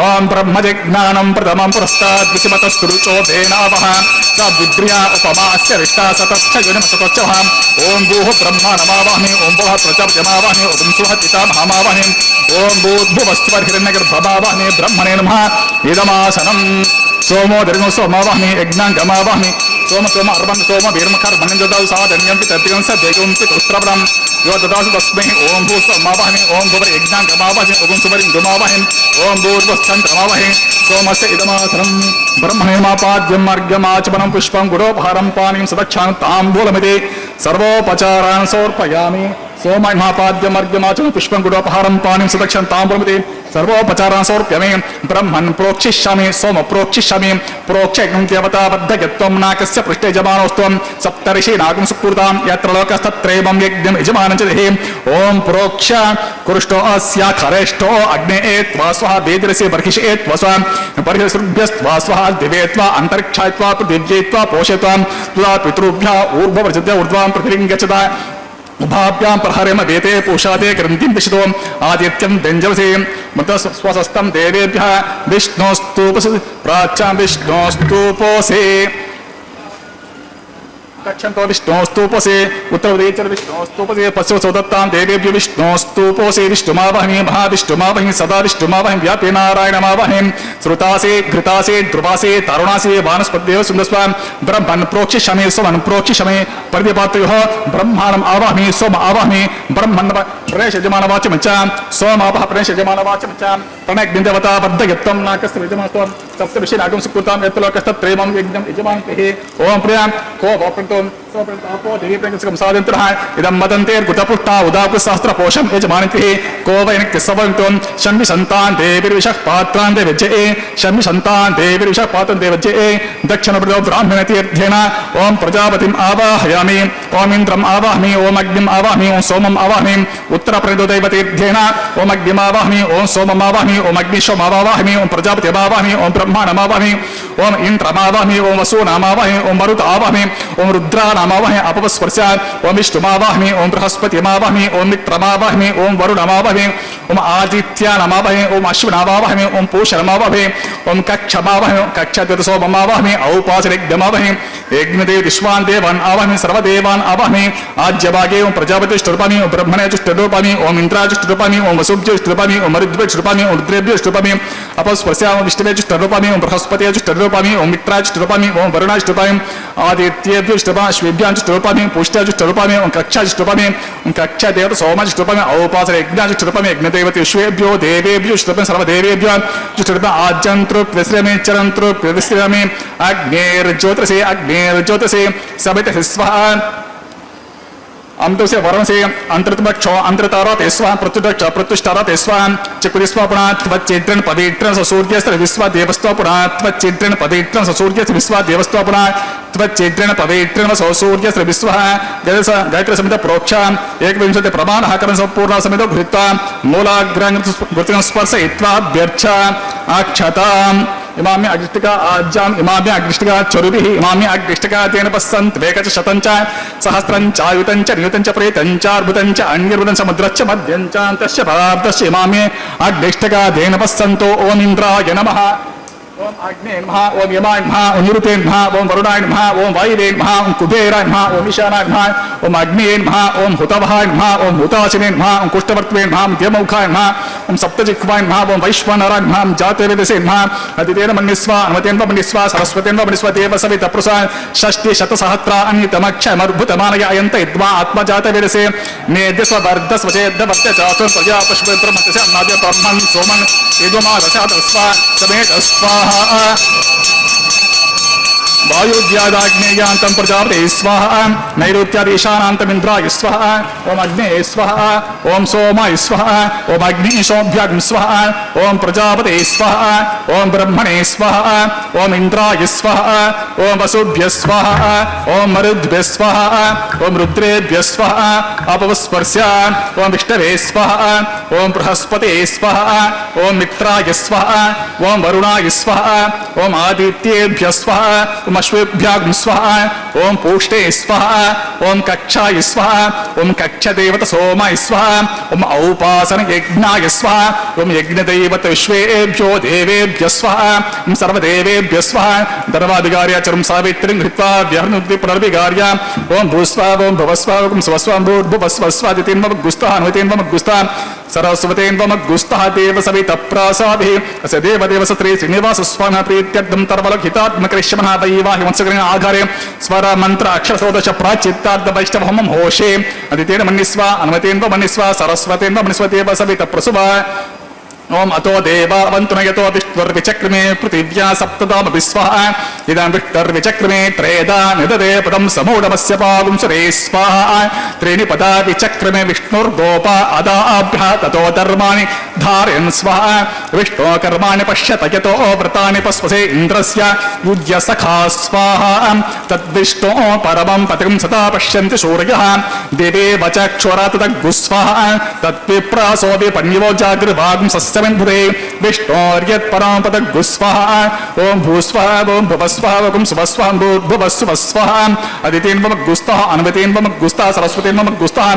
ओम ब्रह्मजिज्ञानं प्रथमं पुरस्तात् विषमतस्तुरुचो धेनावः सविद्रिया उपमास्य विष्टा सतच्छ युनिमसतच्छ ओम भूः ब्रह्मा नमावाहमि ओम भूः प्रजापतिमावाहमि ओम सुः पितामहमावाहमि ओम भूर्भुवस्वर हिरण्यगर्भमावाहमि ब्रह्मणे नमः इदमासनं सोमो दर्गो सोमावाहमि यज्ञांगमावाहमि सोम सोम अर्वं सोम वीर्मकर्मणं ददातु साधन्यं पितृं सदेगं पितृस्त्रवरं यो ददातु तस्मै ओम भू सोमावाहमि ओम भूवर यज्ञांगमावाहमि ओम सुवरिंगमावाहमि ओम भूर्भुवश्चन्द्रमावाहमि सोमस्य इदमासनं ब्रह्मणे मापाद्यं मार्गमाचमनं पुष्पं गुरोपहारं पानीं सदक्षां ताम्बूलमिति सर्वोपचारान् समर्पयामि सोमाय महापाद्यमर्घ्यमाचन पुष्पं गुडोपहारं पाणिं सुदक्षं ताम्रमते सर्वोपचारान् समर्प्यामि ब्रह्मन् प्रोक्षिष्यामि सोम प्रोक्षिष्यामि प्रोक्षयज्ञं देवता बद्धयत्वं नाकस्य पृष्ठे यजमानोस्त्वं सप्तर्षि नागं सुकृतां यत्र लोकस्तत्रैवं यज्ञं यजमानं च देहि ॐ प्रोक्ष कुरुष्टो अस्या खरेष्टो अग्ने त्वा स्वः वेदिरसे बर्हिषे त्वा स्वः बर्हिषुभ्यस्त्वा स्वः दिवेत्वा अन्तरिक्षायत्वा पृथिव्यैत्वा पोषयत्वा तुला पितृभ्यः ऊर्ध्ववर्जते ऊर्ध्वां पृथिवीं गच्छता उभाभ्यां प्रहरेम वेते पूषाते ग्रन्थिं दिशतो आदित्यं व्यञ्जवसे मत स्वसस्तं देवेभ्यः विष्णोस्तूपसे प्राच्यां विष्णोस्तूपोसे कक्षन्तो विष्णोस्तूपसे उत्तरदेचर विष्णोस्तूपसे पश्चिम सौदत्तां देवेभ्यो विष्णोस्तूपोसे विष्णुमावहमि महाविष्णुमावहमि सदा विष्णुमावहमि व्यापे नारायणमावहमि श्रुतासे घृतासे ध्रुवासे तारुणासे वानस्पत्यः सुन्दस्वा ब्रह्मन् प्रोक्षिष्यामि सोमन् प्रोक्षिष्यामि परिपात्रयोः ब्रह्माणम् आवाहमि सोम आवाहमि ब्रह्मन् प्रणयशयजमानवाचं च सोमावह प्रणयशयजमानवाचं च प्रणयग्निदेवता बद्धयत्वं नाकस्य विद्यमानस्त्वं सप्तविषये नागं सुकृतां यत्लोकस्तत्रैवं यज्ञं यजमानते ॐ प्रियां को सोपृतापो देवीप्रेङ्गसकं साधयन्तः इदं मदन्तेर्गुतपुष्टा उदाकुसहस्रपोषं यजमानितिः को वै नित्यसवन्त्वं शम्भि सन्तान् देवीर्विषः पात्रान् देवज्ये शम्भि सन्तान् देवीर्विषः पात्रं देवज्ये दक्षिणप्रदो ब्राह्मणतीर्थेन ॐ प्रजापतिम् आवाहयामि ॐ इन्द्रम् आवाहमि ॐ अग्निम् आवाहमि ॐ सोमम् आवाहमि उत्तरप्रदो दैवतीर्थेन ॐ अग्निम् आवाहमि ॐ सोमम् आवाहमि ॐ अग्निशोमावाहमि ॐ प्रजापतिमावाहमि ॐ ब्रह्माणमावाहमि ॐ इन्द्रमावाहमि ॐ वसूनामावाहमि ॐ मरुत आवाहमि ॐ रुद्रानामावाहमि अपस्पर्शात् ॐ विष्णुमावाहमि ॐ बृहस्पतिमावाहमि ॐ मित्रमावाहमि ॐ वरुणमावाहमि ॐ आदित्यानामावाहमि ॐ अश्विनावाहमि ॐ पूषणमावाहमि ॐ कक्षमावाहमि कक्षद्वतसोममावाहमि औपासनिग्धमावाहमि यज्ञदेव विश्वान् देवान् आवाहमि सर्वदेवान् आवाहमि आज्यभागे ॐ प्रजापतिष्टरूपामि ॐ ब्रह्मणेष्टरूपामि ॐ इन्द्राजुष्टरूपामि ॐ वसुभ्यष्टरूपामि ॐ मरुद्भ्यष्टरूपामि ॐ रुद्रेभ्यष्टरूपामि अपस्पर्शामि ॐ विष्णुवेष्टरूपामि ॐ बृहस्पतिजुष्टरूपामि ॐ मित्राजुष्टरूपामि ॐ वरुणाजुष्टरूपामि आदित्येभ्यष्टरूपामि श्वेभ्याजुष्टरूपामि पुष्ट्याजुष्टरूपामि ॐ कक्षाजुष्टरूपामि ॐ कक्षादेवता सोमाजुष्टरूपामि औपासनयज्ञाजुष्टरूपामि यज्ञदेवते विश्वेभ्यो देवेभ्यो जुष्टरूपामि सर्वदेवेभ्यो जुष्टरूपामि आज्यन्तृप्यश्रमे चरन्तृप्यविश्रमे अग्नेर्ज्योतिषे सवितः स्वाहा अमृतस्य वरणसे अंतरतमक्षो अंतरताराते स्वाहा प्रत्युष्टाराते स्वाहा चकुरिस्वा पुनः त्वच्चैत्रन पवित्रन सूर्यस्त्र विश्वा देवस्त्वा पुनः त्वच्चैत्रन पवित्रन सूर्यस्त्र विश्वा देवस्त्वा पुनः त्वच्चैत्रन पवित्रन सूर्यस्त्र विश्वा गायत्री समित प्रोक्षा एकविंशति प्रमाणः कर्म संपूर्ण समितो घृत्वा मूलाग्रं स्पर्शयित्वा अभ्यर्च अक्षताम् इमाम्य अग्निष्टिका आज्याम इमाम्य अग्निष्टिका चरुभिः इमाम्य अग्निष्टिका तेन पश्यन्त वेकच शतञ्च सहस्रञ्च आयुतञ्च नियुतञ्च प्रेतञ्च अर्बुदञ्च अन्यर्बुदञ्च समुद्रश्च मध्यञ्च तस्य पदार्थस्य इमाम्य अग्निष्टिका तेन पश्यन्तो ओम इन्द्राय नमः ओम अग्ने नमः ओम यमाय नमः ओम निरुते नमः ओम वरुणाय नमः ओम वायुवे नमः ओम कुबेराय नमः ओम ईशानाय नमः ओम अग्निये नमः ओम हुतवहाय नमः ओम हुताशिने नमः ओम कुष्ठवर्त्वे नमः ओम देवमुखाय नमः ओम सप्तजिह्वाय नमः ओम वैश्वानराय नमः ओम जातवेदसे नमः अदितेन मन्यस्वा अनुमतेन मन्यस्वा सरस्वतेन मन्यस्वा देव सविता प्रसा षष्टि शतसहस्रा अन्यतमक्षमद्भुतमानय अयन्त इद्वा आत्मजातवेदसे नेद्यस्व वर्धस्व चेद्वर्त्य चासुर प्रजा पशुपेत्र मत्स्य अन्नाद्य ब्रह्मन् सोमन् इदमादशातस्वा समेतस्वा वायुद्यादाग्नेयान्तं प्रजापते स्वाहा नैऋत्यादेशानान्तमिन्द्राय स्वाहा ओम अग्ने स्वाहा ओम सोमाय स्वाहा ओम अग्निशोभ्याग्ं स्वाहा ओम प्रजापते स्वाहा ओम ब्रह्मणे स्वाहा ओम इंद्राय स्वाहा ओम वसुभ्य स्वाहा ओम मरुद्भ्य स्वाहा ओम रुद्रेभ्य स्वाहा अपस्पर्शान् ओम विष्णवे स्वाहा ओम बृहस्पते स्वाहा ओम मित्राय स्वाहा ओम वरुणाय स्वाहा ओम आदित्येभ्य स्वाहा ओम अश्वेभ्याग्ं स्वाहा ओम पूष्टे स्वाहा ओम कक्षाय स्वाहा ओम कक्षदेवत सोमाय स्वाहा ओम औपासन यज्ञाय स्वाहा ओम यज्ञदैवत विश्वेभ्यो देवेभ्य स्वाहा ओम सर्वदेवेभ्य स्वाहा धर्माधिकार्याचरं सावित्रीं घृत्वा व्यहनुद्दि पुनर्विगार्या ओम भूस्वा ओम भवस्वा ओम स्वस्वा भूर्भुवस्वस्वादितेन्वमग्गुस्तः अनुतेन्वमग्गुस्तः सरस्वतेन्वमग्गुस्तः देव सवितप्रासाभिः अस्य देवदेव सत्री श्रीनिवासस्वामिनः प्रीत्यर्थं तर्वलोकितात्मकरिष्यमः दैवाहि वंशकरेण आधारे स्वर मंत्र अक्षरसोदश प्राचित्तार्ध वैष्णव होमं होशे अदितेन मन्यस्वा अनुमतेन्व मन्यस्वा सरस्वतेन्व मन्यस्वा देव सविता प्रसुभा ओम अतो देवावन्तु नयतो विष्णुर्विचक्रमे पृथिव्या सप्तदाम विश्वाः इदं विष्टर्विचक्रमे त्रेधा निदते पदं समूढमस्य पागुं सुरे स्वाहा त्रीणि पदा विचक्रमे विष्णुर्गोपा अदाभ्यः ततो धर्माणि धारयन् स्वाहा विष्णो कर्माणि पश्यत यतो व्रतानि पस्पसे इन्द्रस्य युज्य सखा स्वाहा तद्विष्णो परमं पतिं सदा पश्यन्ति सूर्यः देवे वचक्षुरा तद्गुस्वाहा तद्विप्रासोऽपि पण्यवो जागृभागं सस्यमिन्धुते विष्णोर्यत्परं पदगुस्वाहा ओं भूस्वाहा ओं भुवस्वाहा ओं सुवस्वाहा भूर्भुवस्सुवस्वाहा अदितेन्वमग्गुस्तः अन्वतेन्वमग्गुस्तः सरस्वतेन्वमग्गुस्तः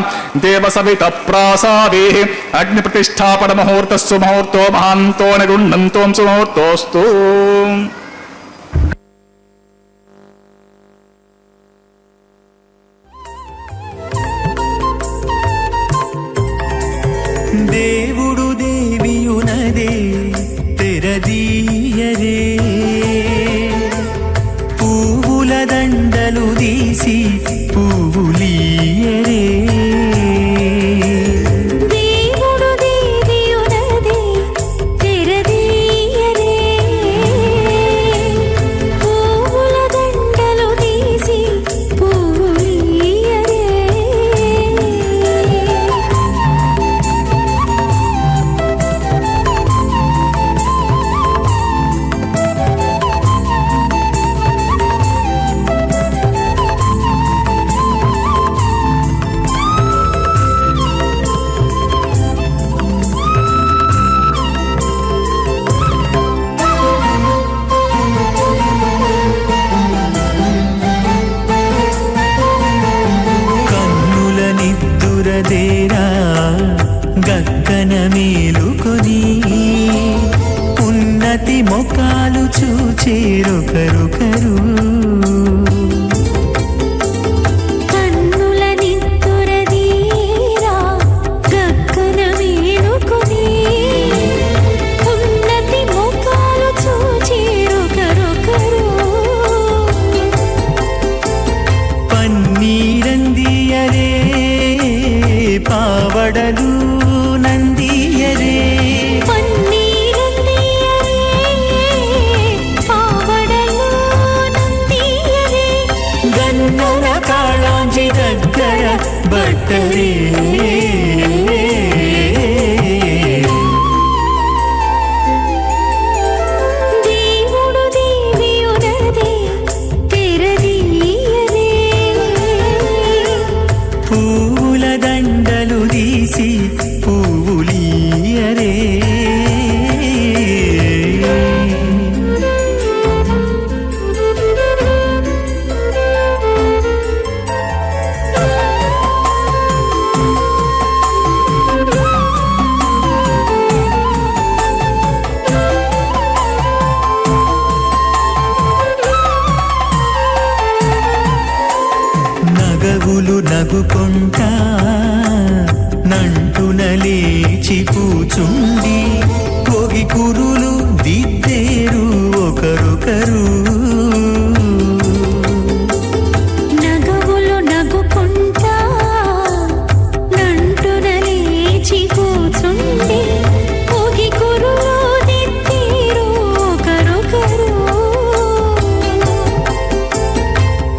देवसवितप्रासादेः अग्निप्रतिष्ठापनमुहूर्तस्सु मुहूर्तो महान्तो निगुण्डन्तों सुमुहूर्तोऽस्तु। దేవుడు దేవియునదే తెరదీయరే పువ్వుల దండలు తీసి పువ్వులీయరే దేవుడు దేవియునదే తెరదీయరే పువ్వుల దండలు తీసి పువ్వులీయరే కన్నుల నిద్దురదేరా గక్కన మేలుకొని ఉన్నతి మొకాలు చూచేరొకరొకరు కన్నుల నిద్దురదీరా గక్కన మేలుకొని ఉన్నతి ముఖాలు చూచేరొకరొకరు పన్నీరందియరే పావడలు నందియరే పన్నీరందియరే పావడలు నందియరే గన్నర కాళాంజి దగ్గర బట్టరే దేవుడు దేవియునదే తెరదీయరే పువ్వుల దండలు తీసి పువ్వులీయరే నగవులు నగుకొంటా నంటున లేచి కూచుండి పొగి కురులు దిద్దేరు ఒకరొకరు నగవులు నగుకుంటా నంటున లేచి కూచుండి పొగి కురులు దిద్దేరు ఒకరొకరు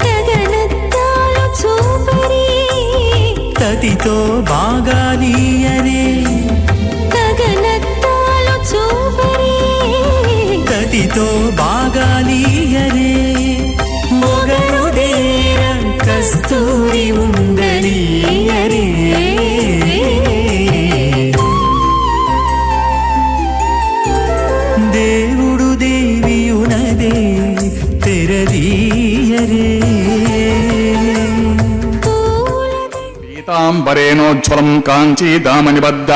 గగనత్తాలు చూపరి తతితో బాగాలీయరే గగనత్తాలు చూపరి తతితో బాగాలీయరే మొగరు దేర కస్తూరి ఉండలీయరే దేవుడు దేవియునదే తెరదీయరే పీతాంబరేణోజ్వలం కాంచీదామనిబద్ధ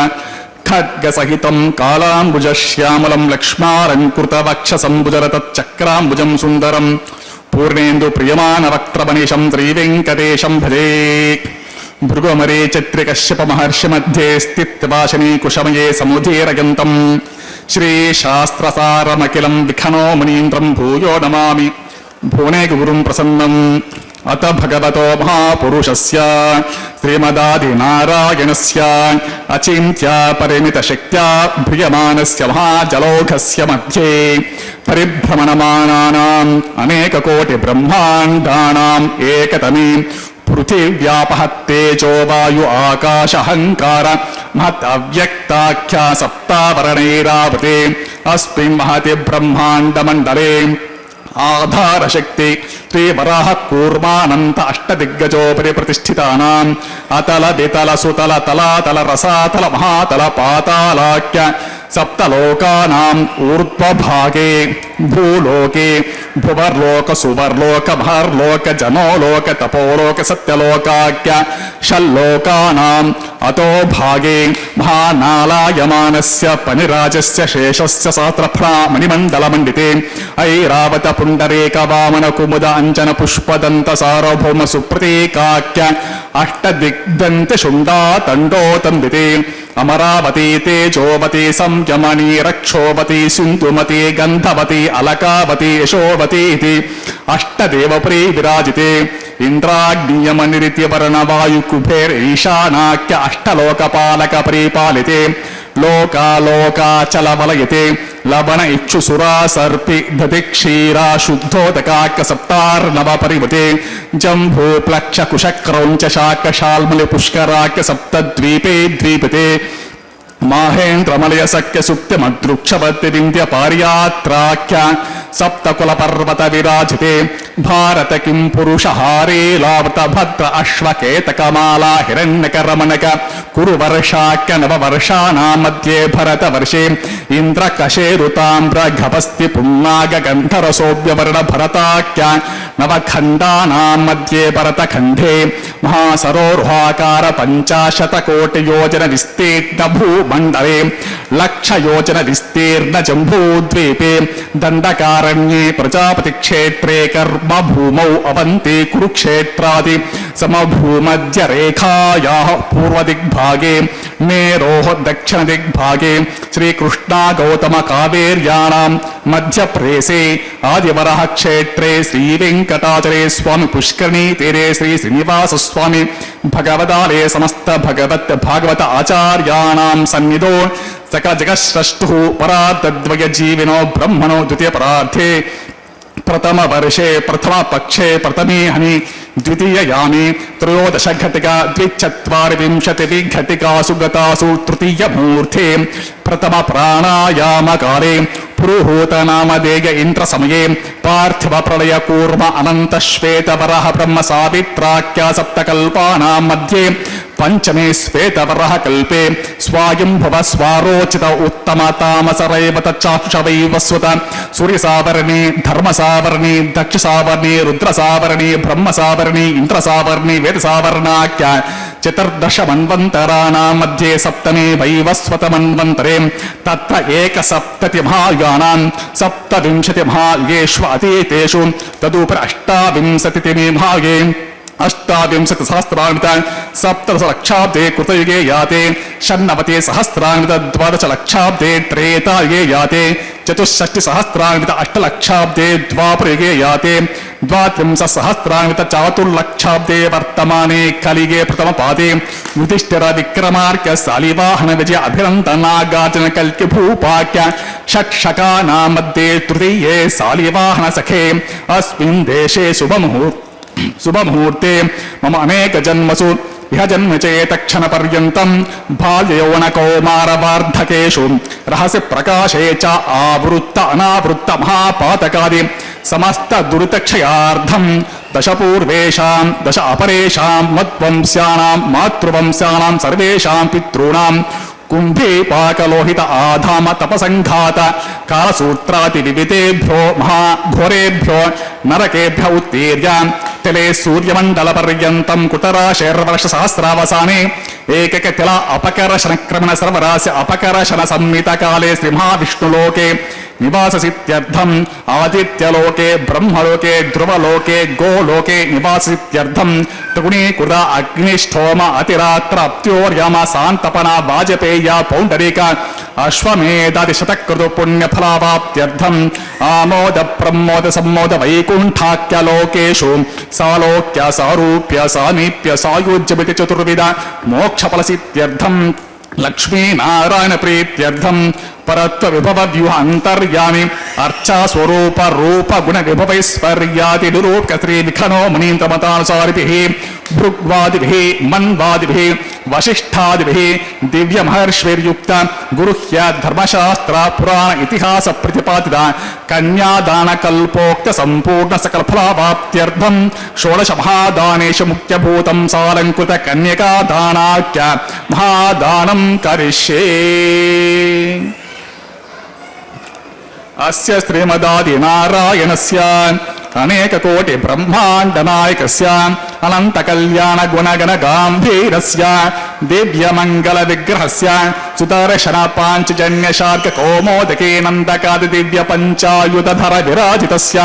ఖడ్గసహితం కాళాంబుజశ్యామలం లక్ష్మాలంకృతవక్షసంభుజరతచ్చక్రాంబుజం సుందరం పూర్ణేందు ప్రియమానవక్త్రమనిశం శ్రీవెంకటేశం భజే భృగుమరే చత్రికశ్యప మహర్షి మధ్యే స్థిత్వాశనీ కుశమయే సముదీరగంతం శ్రీశాస్త్రసారమఖిలం విఖనో మునీంద్రం భూయో నమామి భువనే గురుం ప్రసన్నం अत भगवतो महापुरुषस्य श्रीमदादिनारायणस्य अचिन्त्या परिमितशक्त्या भ्रियमानस्य महाजलौघस्य मध्ये परिभ्रमणमानानाम् अनेककोटिब्रह्माण्डानाम् एकतमी पृथिव्यापहत्तेजो वायु आकाशहङ्कार महत् अव्यक्ताख्या सप्तावरणैरावते अस्मिन् महति ब्रह्माण्डमण्डले आधारशक्ति श्रीवराह कूर्मानन्त अष्टदिग्गजोपरि प्रतिष्ठितानाम् अतल वितल सुतल तलातल रसातल महातल पातालाख्य सप्तलोकानाम् ऊर्ध्वभागे भूलोके भुवर्लोक सुवर्लोक महर्लोक जनोलोक तपोलोक सत्यलोकाख्य षल्लोकानाम् अतो भागे महानालायमानस्य पनिराजस्य शेषस्य सहस्रफणा मणिमण्डलमण्डिते ऐरावत पुण्डरीक वामन कुमुद अंजन पुष्पदंत सार्वभौम सुप्रतीकाख्य अष्टदिग्दंत शुण्डा तण्डोतन्विते अमरावती तेजोवती संयमनी रक्षोवती सिन्धुमती गन्धवती अलकावती यशोवती इति अष्टदेवपुरी विराजिते इंद्राग्नियमनिरित्य वर्णवायु कुबेर ईशानाख्य अष्टलोकपालक परिपालिते लोकालोकाचलवलयते लवण इक्षुसुरा सर्पि दधि क्षीरा शुद्धोदकाख्य सप्तार्णव परिवते जम्भू प्लक्ष कुशक्रौञ्च शाक शाल्मलि पुष्कराख्य सप्तद्वीपे द्वीपते माहेन्द्रमलय सख्य सुप्त मद्रुक्षवत्ति विंध्य पार्यात्राख्य सप्तकुल पर्वत विराजिते भारत किं पुरुष हारे लावत भद्र अश्वकेतकमाला हिरण्यकरमणक कुरु वर्षाख्य नव वर्षाणां मध्ये भरत वर्षे इंद्र कशेरुताम्र घपस्ति पुन्नाग गंधरसोव्यवर्ण भरताख्य नवखण्डानां मध्ये भरत खण्डे महासरोरुहाकार 50 कोटि योजन विस्तीर्ण भूमण्डले लक्ष योजन विस्तीर्ण जम्बूद्वीपे दण्डकारण्ये प्रजापति क्षेत्रे कर्म भूमौ अवन्ति कुरुक्षेत्रादि समभूमध्य रेखायाः पूर्वदिग्भागे मेरोः दक्षिणदिग्भागे श्रीकृष्णा गौतम कावेर्याणां मध्यप्रेसे आदिवरः क्षेत्रे श्रीवेङ्कटाचले स्वामी पुष्करणी तीरे श्री श्रीनिवास स्वामी भगवदालये समस्त भगवत भागवत आचार्याणां सन्निधौ सकल जगत्स्रष्टुः परार्धद्वय जीविनो ब्रह्मणो द्वितीय परार्धे प्रथम वर्षे प्रथम पक्षे प्रथमे हनि द्वितीय यामी त्रयोदश घटिका द्विचत्वारिंशति घटिकासु गतासु तृतीय मूर्थे प्रथम प्राणायाम काले पुरुहूत नामधेय इंद्र समये पार्थिव प्रलय कूर्म अनंत श्वेत वरह ब्रह्म सावित्राख्या सप्तकल्पानां मध्ये पंचमे श्वेतवरः कल्पे स्वायंभुव स्वारोचित उत्तम तामस रैवत चाक्षवैवस्वत सूर्यसावर्णी धर्मसावर्णी दक्षसावर्णी रुद्रसावर्णी ब्रह्मसावर्णी इंद्रसावर्णी वेदसावर्णाख्य चतुर्दश मन्वन्तराणां मध्ये सप्तमे वैवस्वत मन्वन्तरे तत्र एकसप्तति महायुगानां 27 महायुगेषु अतीतेषु तदुपर 28 महायुगे 28 सहस्रान्वित 17 लक्षाब्दे कृतयुगे याते 96 सहस्रान्वित 12 लक्षाब्दे त्रेतायुगे याते 64 सहस्रान्वित 8 लक्षाब्दे द्वापरयुगे याते 32 सहस्रान्वित 4 लक्षाब्दे वर्तमाने कलिगे प्रथमपादे युधिष्ठिर विक्रमार्क शालिवाहन विजय अभिनन्दनागार्जुन कल्कि भूपाक्य षट्शकानां मध्ये तृतीये शालिवाहन सखे अस्मिन् देशे शुभमुहूर्ते मम अनेक जन्मसु इह जन्म चेत क्षण पर्यन्तं बाल्य यौवन कौमार वार्धकेषु रहस्य प्रकाशे च आवृत्त अनावृत्त महापातकादि समस्त दुरितक्षयार्थं दश पूर्वेषां दश अपरेषां मद्वंस्यानां मातृवंस्यानां सर्वेषां पितॄणां कुंभीपाकलोहित आधाम तपसंघात कालसूत्राति विविधेभ्यो महाघोरेभ्यो नरकेभ्य उत्तीर्य तिले सूर्यमंडल पर्यन्तं कुटराशेर्वर्ष सहस्रावसाने एकक तिला अपकर्षण क्रमण सर्वरास्य अपकर्षण संहित काले श्री महाविष्णुलोके నివాససిత్యర్థం ఆదిత్యలోకే బ్రహ్మలోకే ధ్రువలోకే గోలోకే నివాససిత్యర్థం త్రిగుణీకృత అగ్నిష్టోమ అతిరాత్ర అప్త్యోర్యమ శాంతపన వాజపేయ పౌండరీక అశ్వమేధాది శతకృతు పుణ్యఫలావాప్త్యర్థం ఆమోద ప్రమోద సమ్మోద వైకుంఠాఖ్యలోకేషు సాలోక్య సారూప్య సామీప్య సాయుజ్యమితి చతుర్విధ మోక్షఫలసిత్యర్థం లక్ష్మీనారాయణ ప్రీత్యర్థం పరత్వ విభవ వ్యూహ అంతర్యామి అర్చా స్వరూప రూప గుణ విభవైశ్వర్యాది నిరూప్య శ్రీ విఖనో మునీంద్రమతానుసారిభిః భృగ్వాదిభిః మన్వాదిభిః వశిష్ఠాదిభిః దివ్య మహర్షిర్యుక్త గురుహ్య ధర్మశాస్త్ర పురాణ ఇతిహాస ప్రతిపాదిత కన్యాదాన కల్పోక్త సంపూర్ణ సకల ఫలావాప్త్యర్థం షోడశ మహాదానేషు ముఖ్యభూతం సాలంకృత కన్యకాదానాఖ్య మహాదానం కరిష్యే. అస్య శ్రీమదాది నారాయణస్య అనేక కోటి బ్రహ్మాండ నాయకస్య అనంత కళ్యాణ గుణగణ గాంభీరస్య దివ్య మంగళ విగ్రహస్య సుదర్శన పాంచజన్య శార్క కౌమోదకే నందకాది దివ్య పంచాయుధర విరాజితస్య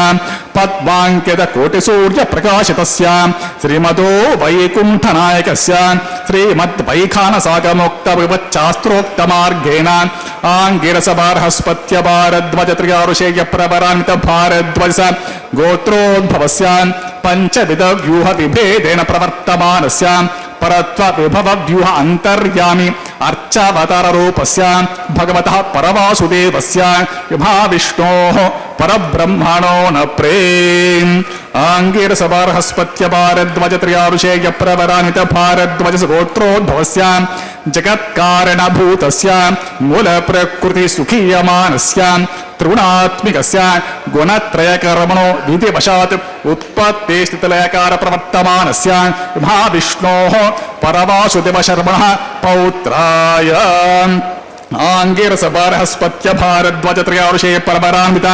పద్మాంకిత కోటి సూర్య ప్రకాశితస్య శ్రీమదో వైకుంఠ నాయకస్య శ్రీమద్ వైఖాన సాగమోక్త వివచ్చాస్త్రోక్త మార్గేణ ఆంగిరస బార్హస్పత్య భారద్వజ త్రియారుషేయ ప్రవరాన్విత భారద్వజ గోత్రోద్భవస్య పంచవిధ వ్యూహ విభేదేన ప్రవర్తమానస్య పరత్వ విభవ వ్యూహ అంతర్యామి అర్చావతార రూపస్య భగవతః పరవాసుదేవస్య మహావిష్ణోః పరబ్రహ్మణో న ప్రేమ్ ఆంగిరస బార్హస్పత్య భారద్వజ త్రియారుషేయ ప్రవరాన్విత భారద్వజ గోత్రోద్భవస్య జగత్కారణభూతస్య మూల ప్రకృతి సుఖీయమానస్య త్రిగుణాత్మికస్య గుణత్రయకర్మణో విధివశాత్ ఉత్పత్తే స్థితిలయకార ప్రవర్తమానస్య మహావిష్ణోః పరవాసుదేవ శర్మణః పౌత్రాయ ఆంగిరస బార్హస్పత్య భారద్వజ త్రయారుషేయ పరపరాన్విత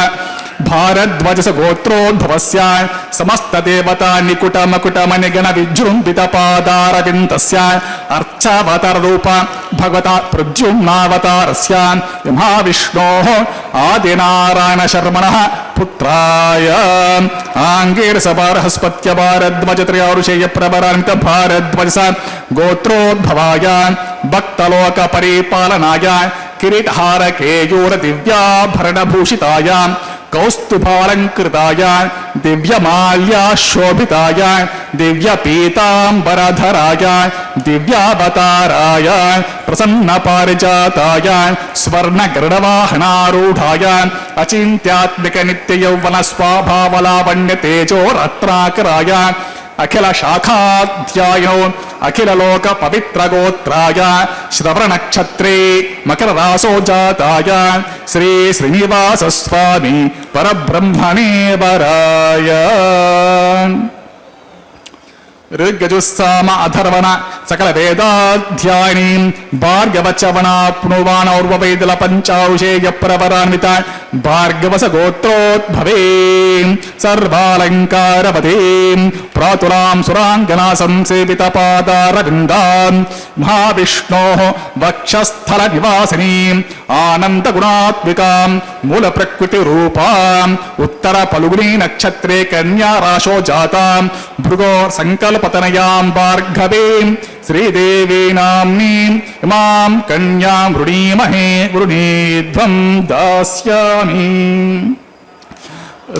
భారద్వజ గోత్రోద్భవస్య సమస్త దేవతా నికుట మకుట మణిగణ విజృంభిత పాదారవిందస్య అర్చావతార రూప భగవత ప్రద్యుమ్నావతారస్య మహావిష్ణోః ఆదినారాయణ శర్మణః పుత్రాయ ఆంగిరస బార్హస్పత్య భారద్వజ త్రయారుషేయ ప్రవరాన్విత భారద్వజ గోత్రోద్భవాయ భక్తలోక పరిపాలనాయ కిరీటహార కేయూర దివ్యాభరణభూషితాయ కౌస్తుభాలంకృతాయ దివ్యమాల్యాశోభితాయ దివ్యపీతాంబరధరాయ దివ్యావతారాయ ప్రసన్న పారిజాతాయ స్వర్ణగరుడవాహనారూఢాయ అచింత్యాత్మిక నిత్య యౌవన స్వభావలావణ్య తేజో రత్నాకరాయ అఖిల శాఖాధ్యాయో అఖిల లోక పవిత్ర గోత్రాయ శ్రవణ నక్షత్రే మకర రాసో జాతాయ శ్రీ శ్రీనివాస స్వామి పరబ్రహ్మణే వరాయ. ఋగ్గజుస్సామ అధర్వణ సకల వేదాధ్యాయనీం భార్గవచవనాప్నువానౌర్వవైదల పంచారుషేయ ప్రవరాన్విత భార్గవస గోత్రోద్భవేం సర్వాలంకారవతీం ప్రాతులాం సురాంగనా సంసేవిత పాదారవిందాం మహావిష్ణోః వక్షస్థల నివాసినీం ఆనంద గుణాత్మికాం మూల ప్రకృతి రూపాం ఉత్తర పలుగుని నక్షత్రే కన్యా రాశో జాతాం భృగో సంకల్పతనయాం భార్గవీం శ్రీదేవీ నామ్నీం ఇమాం కన్యాం వృణీమహే వృణీధ్వం దాస్యామి.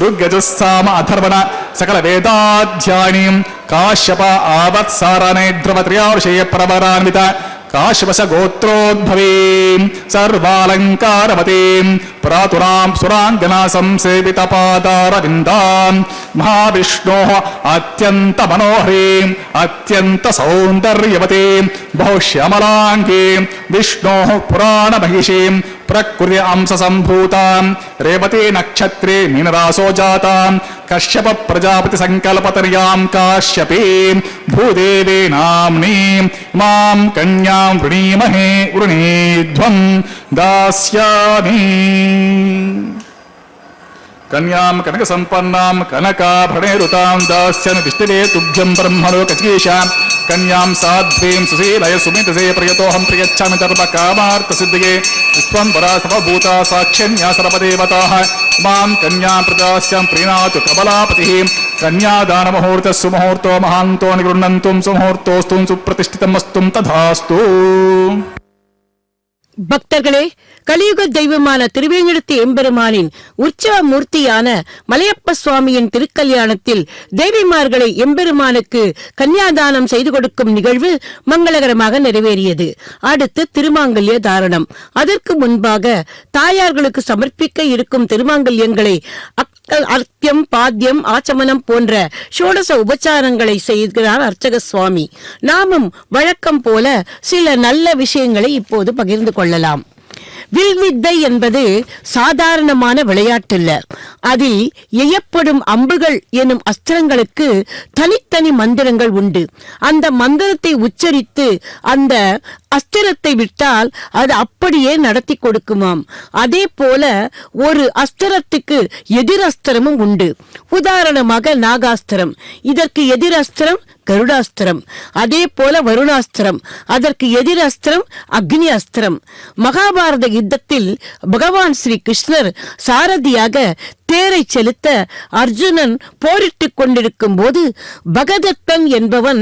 ఋగ్గజుస్సామ అధర్వణ సకల వేదాధ్యాయనీం కాశ్యప ఆవత్సారనేద్రవ త్రయారుషేయ ప్రవరాన్విత కాశ్యపస గోత్రోద్భవీం సర్వాలంకారవతీం ప్రాతురాం సురాంగనా సంసేవిత పాదారవిందాం మహావిష్ణోః అత్యంత మనోహరీం అత్యంత సౌందర్యవతీం బహుశ్యామలాంగీం విష్ణోః పురాణ మహిషీం ప్రకృతి అంశ సంభూతాం రేవతి నక్షత్రే మీనరాసో జాతాం కశ్యప ప్రజాపతి సంకల్పతనయాం కాశ్యపీం భూదేవీ నామ్నీం మాం కన్యాం వృణీమహే వృణీధ్వం దాస్యామి. కన్యాం కనక సంపన్నాం కనకాభరణైరుతాం దాస్యామి విష్ణవే తుభ్యం బ్రహ్మలోకచీశాం कन्यां साध्वीं सुशीलय सुमितसे प्रियतोऽहं प्रियच्छामि सर्वकामार्थसिद्धिये विश्वम्भरा सर्वभूता साक्षिण्या सर्वदेवताः मां कन्यां प्रदास्यां प्रीणातु कमलापतिः कन्यादानमुहूर्तः सुमुहूर्तो महान्तो निगृह्णन्तुं सुमुहूर्तोऽस्तु सुप्रतिष्ठितमस्तु तथास्तु. பக்தர்களே, கலியுக தெய்வமான திருவேங்கடத்து எம்பெருமானின் உற்சவ மூர்த்தியான மலையப்ப சுவாமியின் திருக்கல்யாணத்தில் தேவிமார்களை எம்பெருமானுக்கு கன்னியாதானம் செய்து கொடுக்கும் நிகழ்வு மங்களகரமாக நிறைவேறியது. அடுத்து திருமாங்கல்ய தாரணம். அதற்கு முன்பாக தாயார்களுக்கு சமர்ப்பிக்க இருக்கும் திருமாங்கல்யங்களை அர்த்தியம், பாத்தியம், ஆச்சமனம் போன்ற ஷோடச உபச்சாரங்களை செய்கிறார் அர்ச்சக சுவாமி. நாமும் வழக்கம் போல சில நல்ல விஷயங்களை இப்போது பகிர்ந்து கொள்ளலாம். வில்வித்தை என்பது சாதாரணமான விளையாட்டல்ல. அதில் எய்யப்படும் அம்புகள் எனும் அஸ்திரங்களுக்கு தனித்தனி மந்திரங்கள் உண்டு. அந்த மந்திரத்தை உச்சரித்து அந்த அஸ்திரத்தை விட்டால் அது அப்படியே நடத்தி கொடுக்குமாம். அதே போல ஒரு அஸ்திரத்துக்கு எதிரஸ்திரமும் உண்டு. உதாரணமாக நாகாஸ்திரம், இதற்கு எதிரஸ்திரம் கருடாஸ்திரம். அதே போல வருணாஸ்திரம், அதற்கு எதிரஸ்திரம் அக்னி அஸ்திரம். மகாபாரத யுத்தத்தில் பகவான் ஸ்ரீ கிருஷ்ணர் சாரதியாக தேரை செலுத்த அர்ஜுனன் போரிட்டுக் கொண்டிருக்கும் போது பகதத்தன் என்பவன்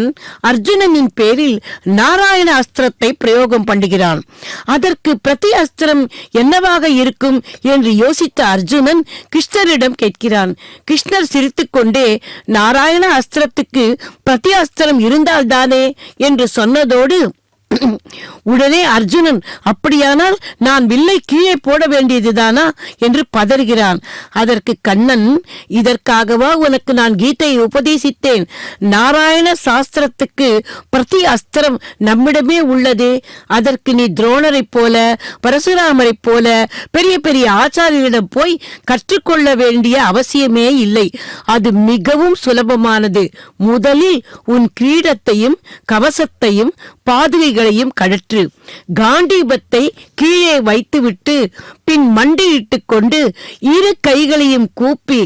அர்ஜுனனின் பேரில் நாராயண அஸ்திரத்தை பிரயோகம் பண்ணுகிறான். அதற்கு பிரதி அஸ்திரம் என்னவாக இருக்கும் என்று யோசித்த அர்ஜுனன் கிருஷ்ணரிடம் கேட்கிறான். கிருஷ்ணர் சிரித்துக்கொண்டே நாராயண அஸ்திரத்துக்கு பிரதி அஸ்திரம் இருந்தால்தானே என்று சொன்னதோடு உடனே அர்ஜுனன் அப்படியானால் நான் வில்லை கீழே போட வேண்டியதுதானா என்று பதறுகிறான். அதற்கு கண்ணன், இதற்காகவா உனக்கு நான் கீதையை உபதேசித்தேன்? நாராயண சாஸ்திரத்துக்கு பிரதி அஸ்திரம் நம்மிடமே உள்ளதே. அதற்கு நீ துரோணரை போல பரசுராமரை போல பெரிய பெரிய ஆச்சாரியரிடம் போய் கற்றுக்கொள்ள வேண்டிய அவசியமே இல்லை. அது மிகவும் சுலபமானது. முதலில் உன் கிரீடத்தையும் கவசத்தையும் பாதுகைகளையும் கழற்று. காண்டீபத்தை கீழே வைத்துவிட்டு பின் மண்டியிட்டுக் கொண்டு இரு கைகளையும் கூப்பி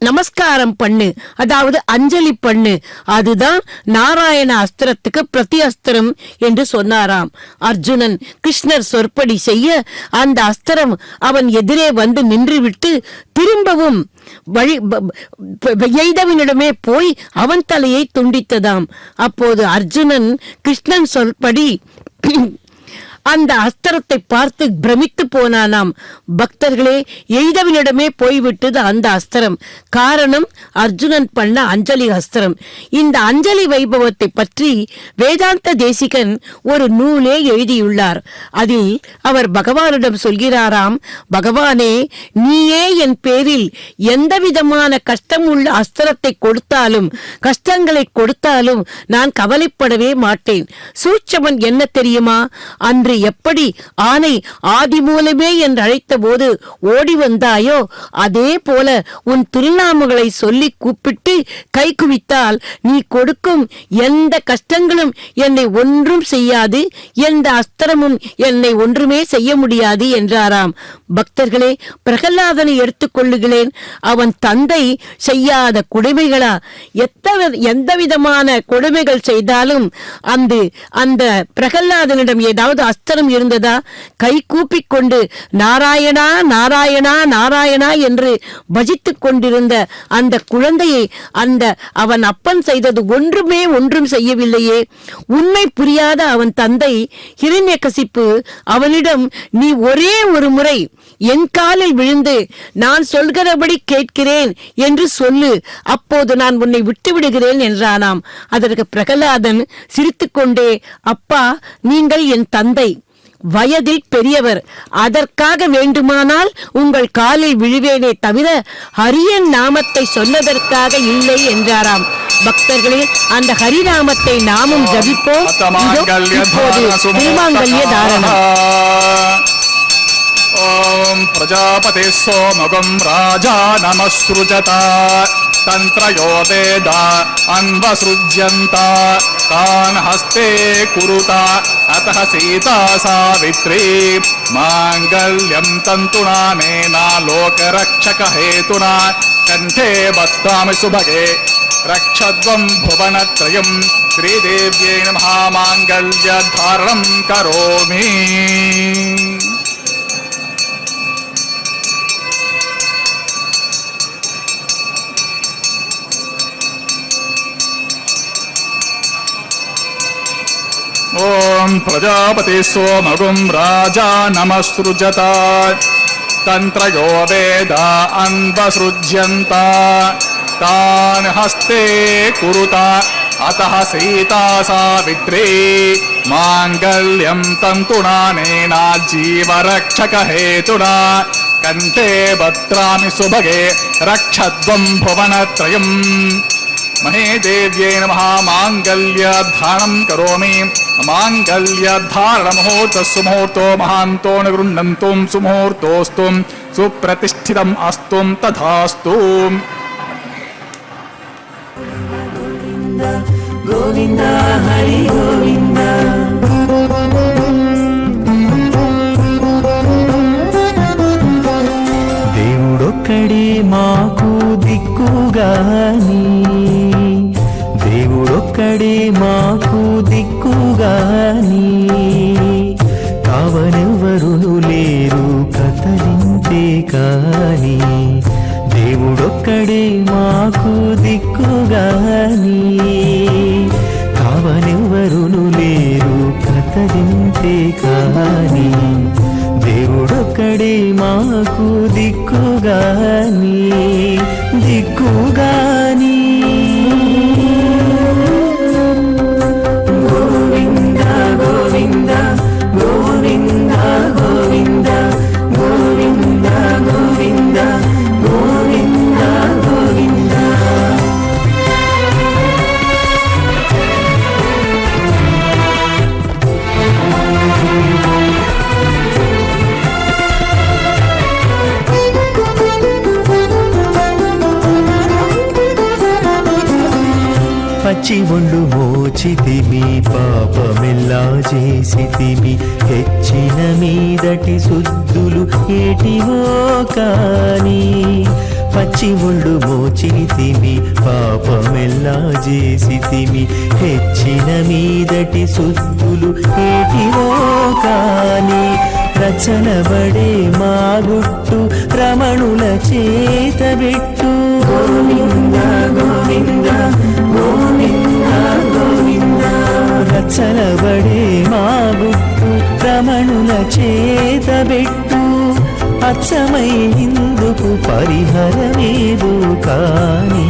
நமஸ்காரம் பண்ணு, அதாவது அஞ்சலி பண்ணு. அதுதான் நாராயண அஸ்திரத்துக்கு பிரதி அஸ்திரம் என்று சொன்னாராம். அர்ஜுனன் கிருஷ்ணர் சொற்படி செய்ய அந்த அஸ்திரம் அவன் எதிரே வந்து நின்றுவிட்டு திரும்பவும் எய்தவனிடமே போய் அவன் தலையை துண்டித்ததாம். அப்போது அர்ஜுனன் கிருஷ்ணன் சொல்படி அந்த அஸ்திரத்தை பார்த்து பிரமித்து போனானாம். பக்தர்களே, எய்தவனிடமே போய்விட்டது அந்த அஸ்திரம். காரணம் அர்ஜுனன் பண்ண அஞ்சலி அஸ்திரம். இந்த அஞ்சலி வைபவத்தை பற்றி வேதாந்த தேசிகன் ஒரு நூலே எழுதியுள்ளார். அதில் அவர் பகவானிடம் சொல்கிறாராம், பகவானே, நீயே என் பேரில் எந்த விதமான கஷ்டம் உள்ள அஸ்திரத்தை கொடுத்தாலும் கஷ்டங்களை கொடுத்தாலும் நான் கவலைப்படவே மாட்டேன். சூட்சமன் என்ன தெரியுமா? அன்று எப்படி ஆனை ஆதி மூலமே என்று அழைத்த போது ஓடி வந்தாயோ, அதே போல உன் திருநாமங்களை சொல்லி கூப்பிட்டு கை குவித்தால் நீ கொடுக்கும் எந்த கஷ்டங்களும் என்னை ஒன்றும் செய்யாது, எந்த அஸ்திரமும் என்னை ஒன்றுமே செய்ய முடியாது என்றாராம். பக்தர்களே, பிரகலாதனை எடுத்துக் கொள்ளுகிறேன். அவன் தந்தை செய்யாத கொடுமைகளா? எந்த விதமான கொடுமைகள் செய்தாலும் அந்த பிரகலாதனிடம் ஏதாவது அஸ்திரம் இருந்ததா? கை கூப்பிக் கொண்டு நாராயணா நாராயணா நாராயணா என்று பஜித்துக் கொண்டிருந்த அந்த குழந்தையை அவன் அப்பன் செய்தது ஒன்றும் செய்யவில்லையே. உண்மை புரியாத அவன் தந்தை ஹிரண்யகசிப்பு அவனிடம், நீ ஒரே ஒரு முறை என் காலில் விழுந்து நான் சொல்கிறபடி கேட்கிறேன் என்று சொல்லு, அப்போது நான் உன்னை விட்டு விடுகிறேன் என்றானாம். அதற்கு பிரகலாதன் சிரித்துக்கொண்டே, அப்பா, நீங்கள் என் தந்தை, வயதில் பெரியவர், அதற்காக வேண்டுமானால் உங்கள் காலில் விழுவேனே தவிர ஹரியன் நாமத்தை சொன்னதற்காக இல்லை என்றாராம். பக்தர்களே, அந்த ஹரிநாமத்தை நாமும் ஜபிப்போம். திருமாங்கல்ய தாரணம். ஓம் பிரஜாபதி சோமகம் ராஜா நமஸ்ருஜத தந்த்ரயோ வேத அன்வஸ்ருஜ்யந்த தான் ஹஸ்தே குருதா அத்தஹ சீதா சாவித்ரி மாங்கல்யம் தந்துனா நேனா லோகரக்ஷக ஹேதுனா கண்டே பத்தாமி சுபகே रक्षध्वं भुवनत्रयं श्रीदेव्यै नमः माङ्गल्यधारणं करोमि। ॐ प्रजापति सोमगुं राजा नमस्सृजत तन्त्रयो वेदा अन्वसृज्यन्त तान् हस्ते कुरुता अतः सीता सावित्री माङ्गल्यं तन्तुनानेना जीवरक्षकहेतुना कण्ठे भद्रामि सुभगे रक्षध्वं भुवनत्रयम्। महे देव्यै नमः माङ्गल्यधारणं करोमि। माङ्गल्यधारणमुहूर्तः सुमुहूर्तो महान्तो न गृह्णन्तुं सुमुहूर्तोऽस्तु सुप्रतिष्ठितम् अस्तु तथास्तु। గోవింద హరి గోవింద దేవుడొక్కడే మాకు దిక్కుగాని దేవుడొక్కడే మాకు దిక్కుగాని కావనెవరును లేరు కథలింతే కాని దేవుడొక్కడే మాకు దిక్కుగాని కావనెవరును లేరు కథలింతే కాని దేవుడొక్కడే మాకు దిక్కుగాని దిక్కుగాని గోవింద గోవింద గోవింద గోవింద గోవింద గోవింద గోవింద గోవింద పచ్చి ఒళ్ళు మోచితిమి పాపమెల్లా చేసితిమి హెచ్చిన మీదటి శుద్ధులు ఏటివో కాని పచ్చి ఒళ్ళు మోచితిమి పాపమెల్లా చేసితిమి హెచ్చిన మీదటి శుద్ధులు ఏటివో కాని రచనబడే మా గుట్టు రమణుల చేతబెట్టు గోవింద గోవింద గోవింద గోవింద రచనబడే మా గుట్టు రమణుల చేతబెట్టు అచ్చమై ఇందుకు పరిహరమేదు కాని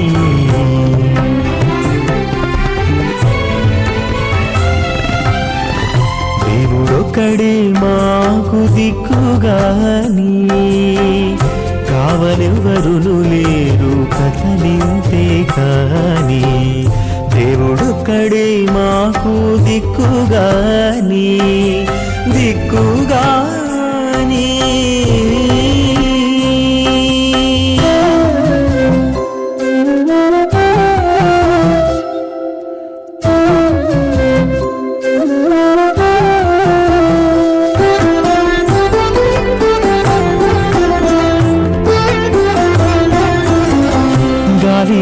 దేవుడొక్కడే మాకు దిక్కుగాని కావలెవరును లేరు కథలింతే కాని దేవుడొక్కడే మాకు దిక్కుగాని దిక్కుగాని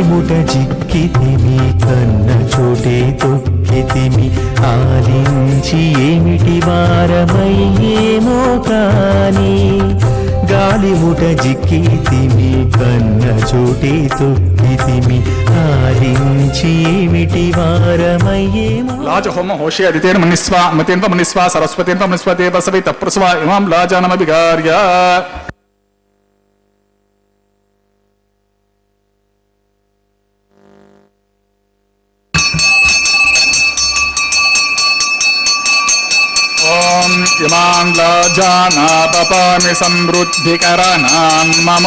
ముట చిక్కితిమి కన్న చోటే తొక్కితిమి ఆలించి ఏమిటి వారమయ్యేమో కాని గాలి ముట జిక్కితిమి కన్న చోటే తొక్కితిమి ఆలించి ఏమిటి వారమయ్యేమో లాజహోమ హోషే అదితేన మనిస్వ మతేన మనిస్వ సరస్వతేన మనిస్వ దేవ సవిత ప్రసవ ఇమాం లాజానమభిగార్య इमां लाजानापपामि समृद्धिकरणान् मम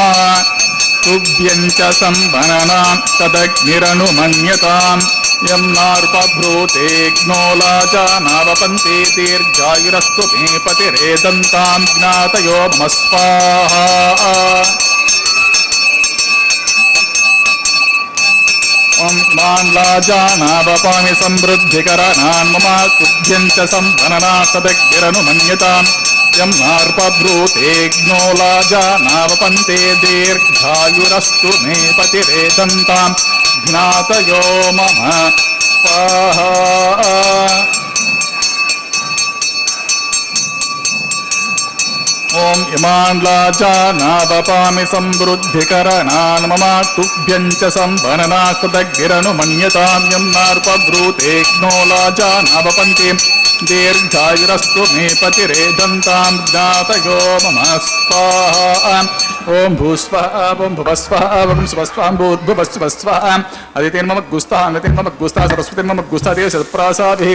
तुभ्यं च संवननां तदग्निरनुमन्यतां यं नार्पभ्रूतेऽग्नो लाजानावपन्ते दीर्घायुरस्तु मे पतिरेदन्तां ज्ञातयो मम स्वाहा मां लाजानावपामि समृद्धिकरणान् मम तुभ्यं च संवनना तदग्निरनुमन्यतां यं नार्पभ्रूतेऽग्नो लाजानावपन्ते दीर्घायुरस्तु मे पतिरेदन्तां ज्ञातयो मम स्वाहा ओम इमान् लाजानावपामि समृद्धिकरणान् मम तुभ्यं च संवननाकृतगिरनुमन्यतां यं नार्पब्रूतेऽग्नो लाजानावपन्ति दीर्घायुरस्तु मे पतिरेदन्तां ज्ञातयो मम स्वाहा ओम भूस्वः ओम भुवस्वः ओम स्वस्वः भूर्भुवस्वः स्वः अदितेर्मम गुस्तः अनतिर्मम गुस्तः सरस्वतीर्मम गुस्तः देव सत्प्रासाभिः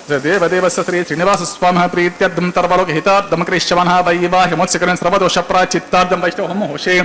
देवदेवस्य श्री श्रीनिवास स्वामी प्रीत्यर्थम तर्वलोक हितार्थम कृष्यवनः वैवाहिमोत्सकरण सर्वदोषप्राचित्तार्थम वैष्णवम होशे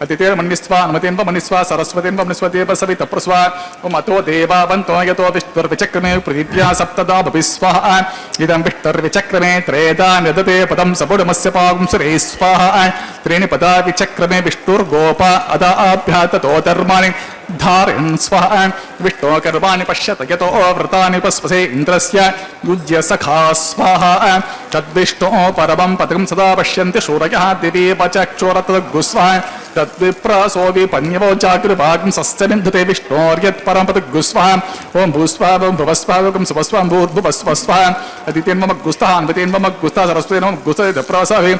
अतिथेर्मन्विस्वा अनुमतेन्व मन्विस्वा सरस्वतीन्व मन्विस्वदेव सवितप्रस्वा ओम अतो देवावन्तो यतो विष्णुर्विचक्रमे प्रीत्या सप्तदा भविस्वाहा इदं विष्णुर्विचक्रमे त्रेधा निदते पदं सपुडमस्य पागुं सुरे स्वाहा त्रीणि पदा विचक्रमे विष्णुर्गोप अदाभ्या ततो धर्माणि धारयन् स्वाहा विष्णो कर्माणि पश्यत यतो व्रतानि पस्पसे इन्द्रस्य युज्य सखा स्वाहा तद्विष्णो परमं पदं सदा पश्यन्ति शूरयः दिवि पचक्षोरतद्गुस्वाहा तद्विप्रसो विपन्यवो जागृभागं सस्यबिन्धते विष्णोर्यत्परं पदग्गुस्वाहा ओं भूस्वाहा ओं भुवस्वाहा ओं सुवस्वाहा भूर्भुवस्वाहा अदितेन्मम गुस्तः अन्वतेन्मम गुस्तः सरस्वतीन्मम गुस्तः प्रसावे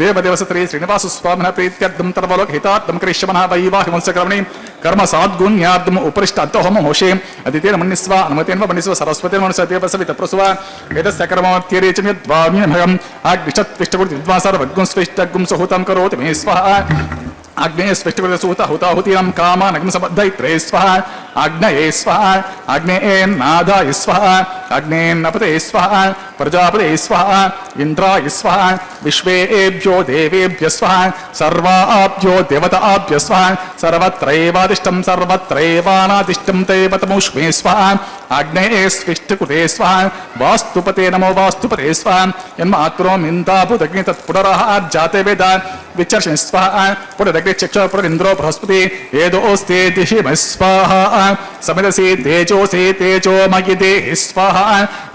देवदेवस्य श्री श्रीनिवास स्वामिनः प्रीत्यर्थं तर्वलोक हितार्थं करिष्यमनः वैवाहिमंसकर्मणि कर्म साद्गुण्यार्थम उपरिष्ट अतोहम होशे अदितेन मन्निस्वा अनुमतेन मन्निस्वा सरस्वतेन मन्निस्वा देवसवितप्रसवा एतस्य कर्मोत्तिरेच यद्वाम्यभयम् आग्निषत्विष्टगुण विद्वांसर वद्गुं स्विष्टगुं सहुतं करोति मे स्वाहा आग्नेय स्पष्टकृतसूत हुताहुतीनां कामानग्न सबद्धैत्रे स्वाहा आग्नये स्वाहा आग्नेये नादाय स्वाहा आग्नेयन्नपते स्वाहा प्रजापते स्वाहा इन्द्राय स्वाहा विश्वेभ्यो देवेभ्यः स्वाहा सर्वाभ्यो देवताभ्यः स्वाहा सर्वत्रैवादिष्टं सर्वत्रैवानादिष्टं देवतमुष्मे स्वाहा आग्नेये स्पष्टकृते स्वाहा वास्तुपते नमो वास्तुपते स्वाहा यन्मात्रो मिन्दाभूतग्नि तत्पुनरः जाते वेद विचर्षण स्वाहा पुनरग्नि चक्षुः पुनरिन्द्रो बृहस्पति एदोस्ते दिशिम स्वाहा समिदसि तेजोसि तेजोमयि देहि स्वाहा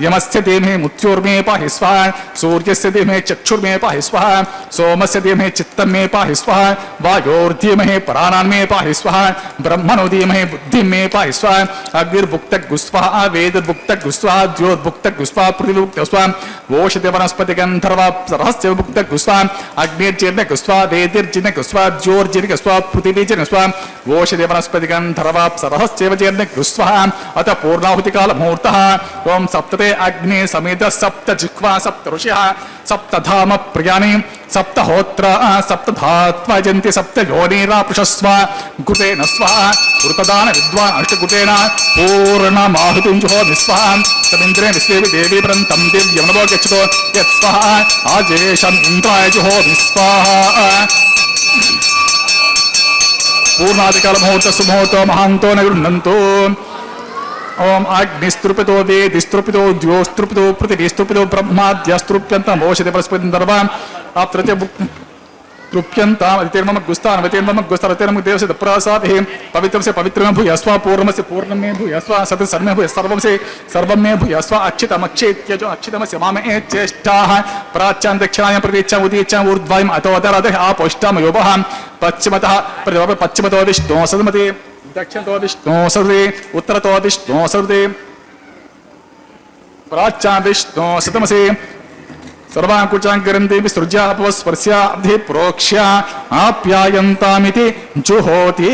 यमस्य धीमहि मृत्युर्मे पाहि स्वाहा सूर्यस्य धीमहि चक्षुर्मे पाहि स्वाहा सोमस्य धीमहि चित्तं मे पाहि स्वाहा वायोर्धीमहि प्राणान् मे पाहि स्वाहा ब्रह्मणो धीमहि बुद्धिं मे पाहि स्वाहा अग्निर्भुक्तगुस्वाहा वेदर्भुक्तगुस्वाहा ज्योर्भुक्तगुस्वाहा पृथिवीभुक्तगुस्वाहा वोषितवनस्पतिगन्धर्वा रहस्यभुक्तगुस्वाहा अग्निर्जिर्नगुस्वाहा वेदिर्जिर्नगुस्वाहा ज्योर्जिर्नगुस्वाहा पृथिवीजिर्नगुस्वाहा वोषितवनस्पतिगन्धर्वा सरहस्यैव जिर्नगुस्वाहा अथ पूर्णाहुतिकालमुहूर्तः ओम सप्तते अग्नि समेत सप्त जिह्वा सप्त ऋषयः सप्तधाम प्रियाणि सप्तहोत्र सप्तधात्वजन्ति सप्त योनिरापृषस्व गुतेन स्वाहा कृतदान विद्वान् अष्टगुतेन पूर्णमाहुतिं जुहोमि स्वाहा तमिन्द्रे विश्वेवि देवी वृन्तं दिव्यमनवो गच्छतो यत् स्वाहा आजेशम् इन्द्राय जुहोमि स्वाहा पूर्णादिकालमुहूर्त सुमुहूर्तो महान्तो न गृह्णन्तु ओम अग्निस्त्रुपितो वेदिस्त्रुपितो द्योस्त्रुपितो पृथिवीस्त्रुपितो ब्रह्माद्यस्त्रुप्यन्तं ओषधि परस्पतिन्दर्वा अत्र तृप्यन्ताम् अदितेर्मम गुस्तान् अवतेर्मम गुस्तारतेर्मम देवस्य प्रसादे पवित्रस्य पवित्रं भूयस्व पूर्णमस्य पूर्णमे भूयस्व सत सर्वे भूय सर्वं मे भूयस्व अक्षितमक्षेत्यजो अक्षितमस्य मामे चेष्टाः प्राच्यां दक्षिणायां प्रतीच्याम् उदीच्याम् ऊर्ध्वायम् अतोदरादः आपोष्टामयोपः पश्चिमतः पश्चिमतो विष्णो सदमते दक्षिणतो विष्णो सदे उत्तरतो विष्णो सदे प्राच्यां विष्णो सतमसे सर्वांकुचांकरन्ति विसृज्या अपस्पर्श्या अब्धि प्रोक्ष्या आप्यायन्तामिति जुहोति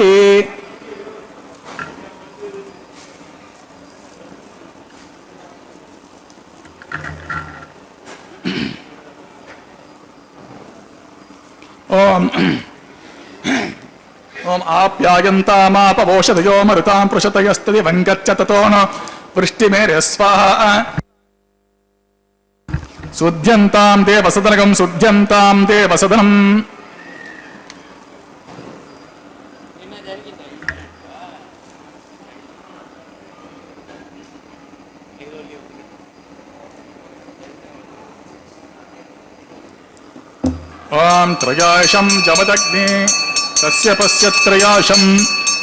ओम ओम आप्यायन्तामापवोषधयो मरुतां पृषतयस्तदि वङ्गच्च ततो न वृष्टिमेर्य स्वाहा शुद्ध्यन्तां देवसदनकं शुद्ध्यन्तां देवसदनम् ओम त्रयाशं जमदग्नि तस्य पश्य त्रयाशं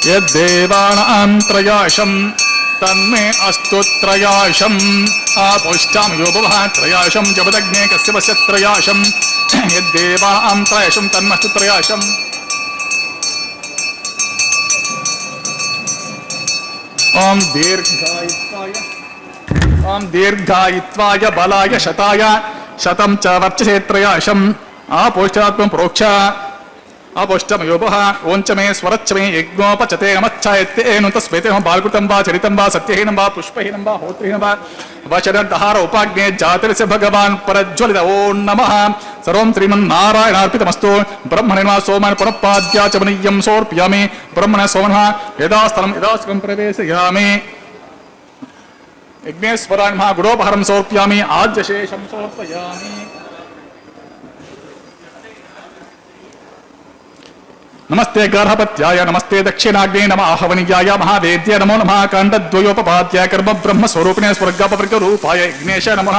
यद्देवानां त्रयाशं तन्मे अस्तु त्रयाशम् आपोष्टाम योभवः त्रयाशं जपदग्ने कस्य पश्य त्रयाशं यद्देवानां त्रयाशं तन्मस्तु त्रयाशम् ओम दीर्घायित्वाय बलाय शताय शतं च वर्चसे त्रयाशम् आपोष्टात्मं प्रोक्ष अपोष्टमयोपः ओंच मे स्वरच्च मे यज्ञोपचते नमच्छायत्तेनु तस्मेते बालकृतं वा चरितं वा सत्यहीनं वा पुष्पहीनं वा होत्रहीनं वा वचनदहार उपाग्ने जातिर्स्य भगवान् परज्वलित ओं नमः सर्वं श्रीमन्नारायणार्पितमस्तु ब्रह्मणे वा सोमन् पुनःपाद्या च मनीयं समर्पयामि ब्रह्मणे सोमनः यदास्थलं प्रवेशयामि यज्ञेश्वरान् गुडोपहारं समर्पयामि आद्यशेषं समर्पयामि नमस्ते गर्भपत्याय नमस्ते दक्षिणाग्ने नमः आहवनीयाय महावेद्य नमो नमः काण्डद्वयोपपाद्य कर्म ब्रह्म स्वरूपिणे स्वर्गपवर्गरूपाय यज्ञेश नमः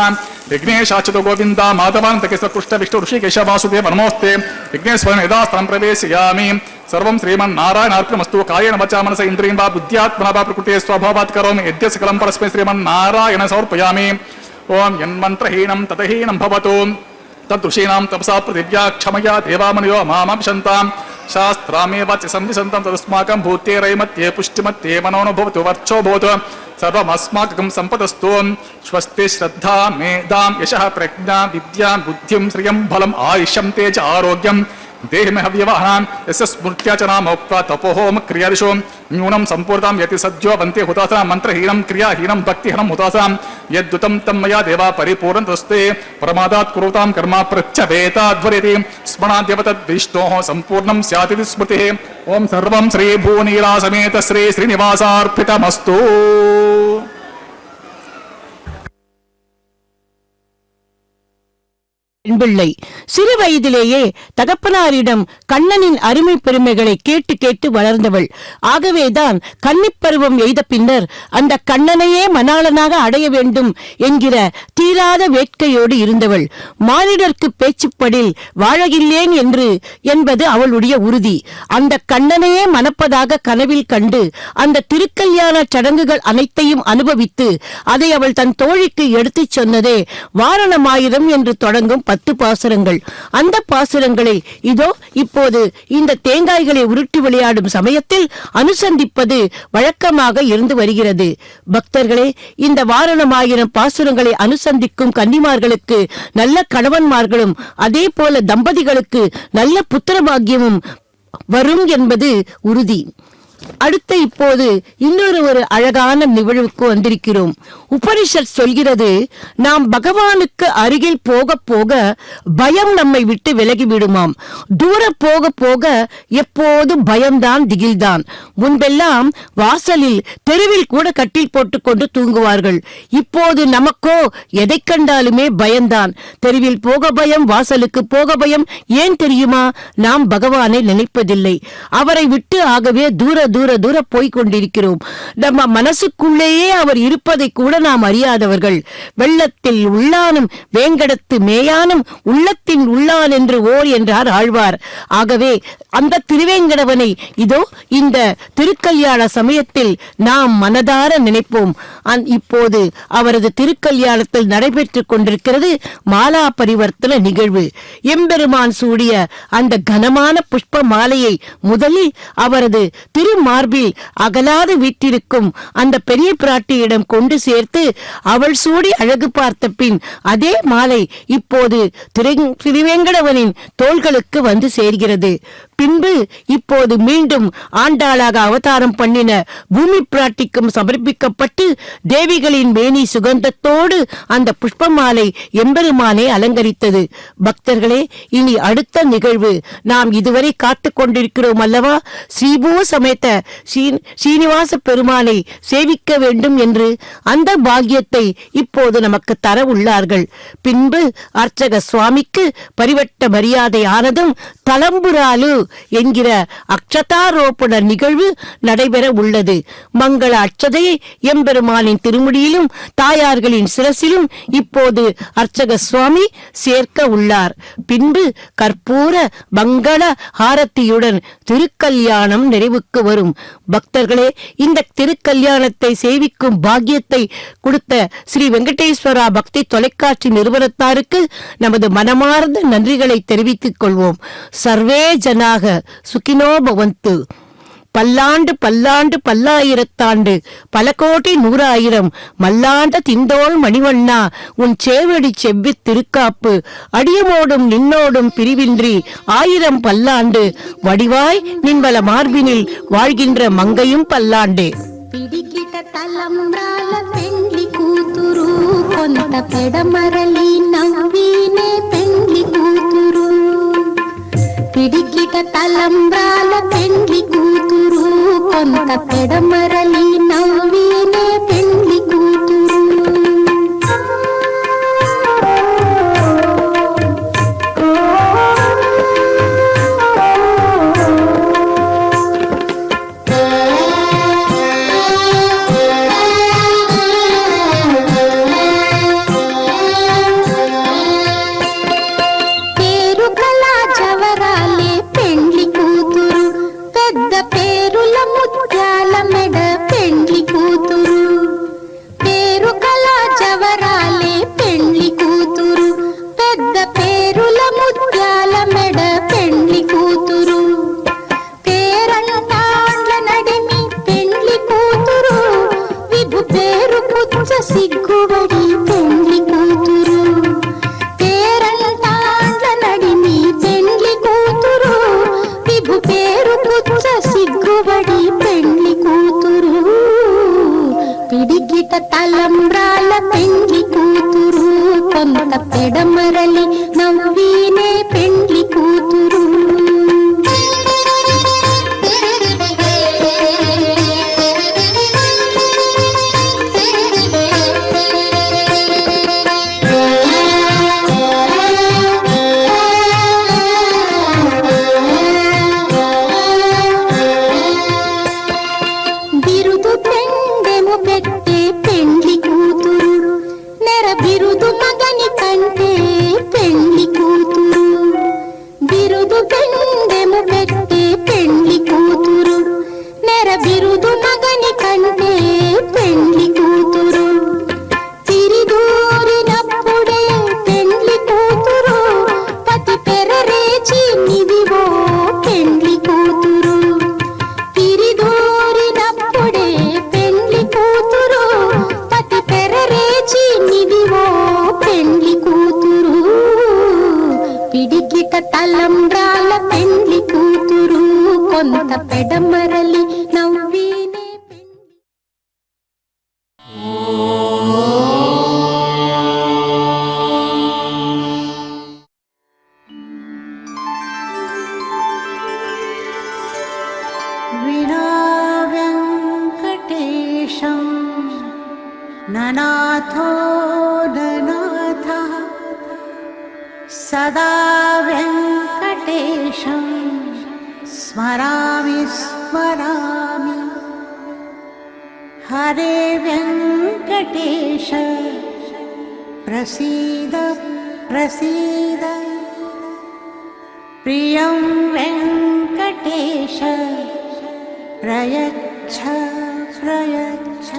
यज्ञेशाच्युत गोविन्द माधवान्तकेशकृष्ण विष्णु ऋषिकेश वासुदेव नमोस्ते यज्ञेश्वरं यदास्थलं प्रवेशयामि सर्वं श्रीमन्नारायणार्पणमस्तु कायेन वचा मनसा इन्द्रियेण वा बुद्ध्यात्मना वा प्रकृते स्वभावात् करोमि यद्य सकलं परस्मै श्रीमन्नारायण समर्पयामि ओं यन्मन्त्रहीनं ततहीनं भवतु तदृशीनां तपसा पृथिव्या क्षमया देवामनयो मामभिषन्ताम् शास्त्रामेव च संविशन्तं तदस्माकं भूतेरैमत्ये पुष्टिमत्ये मनोनुभवतु वर्चो भवतु सर्वमस्माकं सम्पदस्तु स्वस्ति श्रद्धा मेधां यशः प्रज्ञा विद्या बुद्धिं श्रियं फलम् आयुष्यं तेज आरोग्यं देहि हव्यवहानां यस्य स्मृत्या च नामोक्त्वा तपोहोम क्रियादिषु न्यूनं सम्पूर्णां यति सद्यो वन्ते हुतासां मन्त्रहीनं क्रियाहीनं भक्तिहीनं हुतासां यद्दुतं तं मया देवा परिपूर्णतस्ते परमादात् कुरुतां कर्म प्रत्यवेताध्वरति स्मरणाद्यव तद्विष्णोः सम्पूर्णं स्यादिति स्मृतिः ॐ सर्वं श्रीभुवनीलासमेत श्री श्रीनिवासार्पितमस्तु பிள்ளை சிறு வயதிலேயே தகப்பனாரிடம் கண்ணனின் அருமை பெருமைகளை கேட்டு கேட்டு வளர்ந்தவள். ஆகவேதான் கன்னிப்பருவம் எய்த பின்னர் அந்த கண்ணனையே மணாளனாக அடைய வேண்டும் என்கிற தீராத வேட்கையோடு இருந்தவள். மானிடர்க்கு பேச்சுப்படில் வாழகில்லேன் என்பது அவளுடைய உறுதி. அந்த கண்ணனையே மணப்பதாக கனவில் கண்டு அந்த திருக்கல்யாண சடங்குகள் அனைத்தையும் அனுபவித்து அதை அவள் தன் தோழிக்கு எடுத்துச் சொன்னதே வாரணமாயிரம் என்று தொடங்கும் 10 பாசுரங்கள். அந்த பாசுரங்களை இதோ இப்போது இந்த தேங்காய்களை உருட்டி விளையாடும் சமயத்தில் அனுசந்திப்பது வழக்கமாக இருந்து வருகிறது. பக்தர்களே, இந்த வாரணமாயிரம் பாசுரங்களை அனுசந்திக்கும் கன்னிமார்களுக்கு நல்ல கணவன்மார்களும் அதே போல தம்பதிகளுக்கு நல்ல புத்திர பாக்கியமும் வரும் என்பது உறுதி. அடுத்த இப்போது இன்னொரு அழகான நிகழ்வுக்கு வந்திருக்கிறோம். உபனிஷத் சொல்கிறது, நாம் பகவானுக்கு அருகில் போக போக பயம் நம்மை விட்டு விலகிவிடுமாம். தூர போக போக எப்போதும் பயம்தான், திகில்தான். முன்பெல்லாம் வாசலில் தெருவில் கூட கட்டில் போட்டுக்கொண்டு தூங்குவார்கள். இப்போது நமக்கோ எதை கண்டாலுமே பயம்தான். தெருவில் போக பயம், வாசலுக்கு போக பயம். ஏன் தெரியுமா? நாம் பகவானை நினைப்பதில்லை. அவரை விட்டு ஆகவே தூர தூர தூர போய்கொண்டிருக்கிறோம். நம்ம மனசுக்குள்ளேயே அவர் இருப்பதை கூட நாம் அறியாதவர்கள். வெள்ளத்தில் உள்ளானும் வேங்கடத்து மேயானும் உள்ளத்தின் உள்ளான் என்று ஓர் என்றார் ஆழ்வார். ஆகவே அந்த திருவேங்கடவனை இதோ இந்த திருக்கல்யாண சமயத்தில் நாம் மனதார நினைப்போம். இப்போது அவரது திருக்கல்யாணத்தில் நடைபெற்றுக் கொண்டிருக்கிறது மாலா பரிவர்த்தன நிகழ்வு. எம்பெருமான் சூடிய அந்த கனமான புஷ்ப மாலையை முதலில் அவரது திருமார்பில் அகலாது வீட்டிருக்கும் அந்த பெரிய பிராட்டியிடம் கொண்டு சேர்த்து அவள் சூடி அழகு பார்த்த பின் அதே மாலை இப்போது திருவேங்கடவனின் தோள்களுக்கு வந்து சேர்கிறது. பின்பு இப்போது மீண்டும் ஆண்டாளாக அவதாரம் பண்ணின பூமி பிராட்டிக்கும் சமர்ப்பிக்கப்பட்டு தேவிகளின் மேனி சுகந்தத்தோடு அந்த புஷ்பமாலை எம்பெருமானை அலங்கரித்தது. பக்தர்களே, இனி அடுத்த நிகழ்வு நாம் இதுவரை காத்து கொண்டிருக்கிறோம் அல்லவா? ஸ்ரீபூ சமேத ஸ்ரீனிவாச பெருமானை சேவிக்க வேண்டும் என்று அந்த பாக்கியத்தை இப்போது நமக்கு தர உள்ளார்கள். பின்பு அர்ச்சக சுவாமிக்கு பரிவட்ட மரியாதை ஆனதும் தலம்புராலு என்கிற அக்ஷதாரோபண நிகழ்வு நடைபெற உள்ளது. மங்கள அட்சதையை எம்பெருமானின் திருமுடியிலும் தாயார்களின் சிரசிலும் இப்போது அர்ச்சக சுவாமி சேர்க்க உள்ளார். பின்பு கற்பூர மங்கள ஹாரத்தியுடன் திருக்கல்யாணம் நிறைவுக்கு வரும். பக்தர்களே, இந்த திருக்கல்யாணத்தை சேவிக்கும் பாக்கியத்தை கொடுத்த ஸ்ரீ வெங்கடேஸ்வரா பக்தி தொலைக்காட்சி நிறுவனத்தாருக்கு நமது மனமார்ந்த நன்றிகளை தெரிவித்துக் கொள்வோம். சர்வே ஜனாக சுகினோ பவந்து. பல்லாண்டு பல்லாண்டு பல்லாயிரத்தாண்டு பல கோடி நூறாயிரம் மல்லாண்ட திந்தோள் மணிவண்ணா உன் சேவடி செவ்வி திருக்காப்பு அடியமோடும் நின்னோடும் பிரிவின்றி ஆயிரம் பல்லாண்டு வடிவாய் நின்வல மார்பினில் வாழ்கின்ற மங்கையும் பல்லாண்டு. పిడికిట తలంబ్రాల పెండ్లి కూతురు కొంత పెడమరలి నవ్వినే పెండ్లి కూతురు. పిడికిట తలంబ్రాల పెండ్లి కూతురు కొంత పెడమరలి నవ్వినే పెండ్లి కూతురు. సిగ్గుబడి పెండ్లి కూతురు పేరంటాండ్ల నడిమి పెండ్లి కూతురు విభు పేరు పుచ్చ సిగ్గుబడి పెండ్లి కూతురు. పిడికిట తలంబ్రాల పెండ్లి కూతురు కొంత పెడమరలి నవ్వినే పెండ్లి కూతురు. తలంబ్రాల పెండ్లి కూతురు కొంత పెడమరలి నవ్వినే వినా వెంకటేశం ననాథో ననాథ సదా వెంకటేశం స్మరామి స్మరామి. హరే వెంకటేశ ప్రసీద ప్రసీద. ప్రియం వెంకటేశ ప్రయచ్ఛ ప్రయచ్ఛ.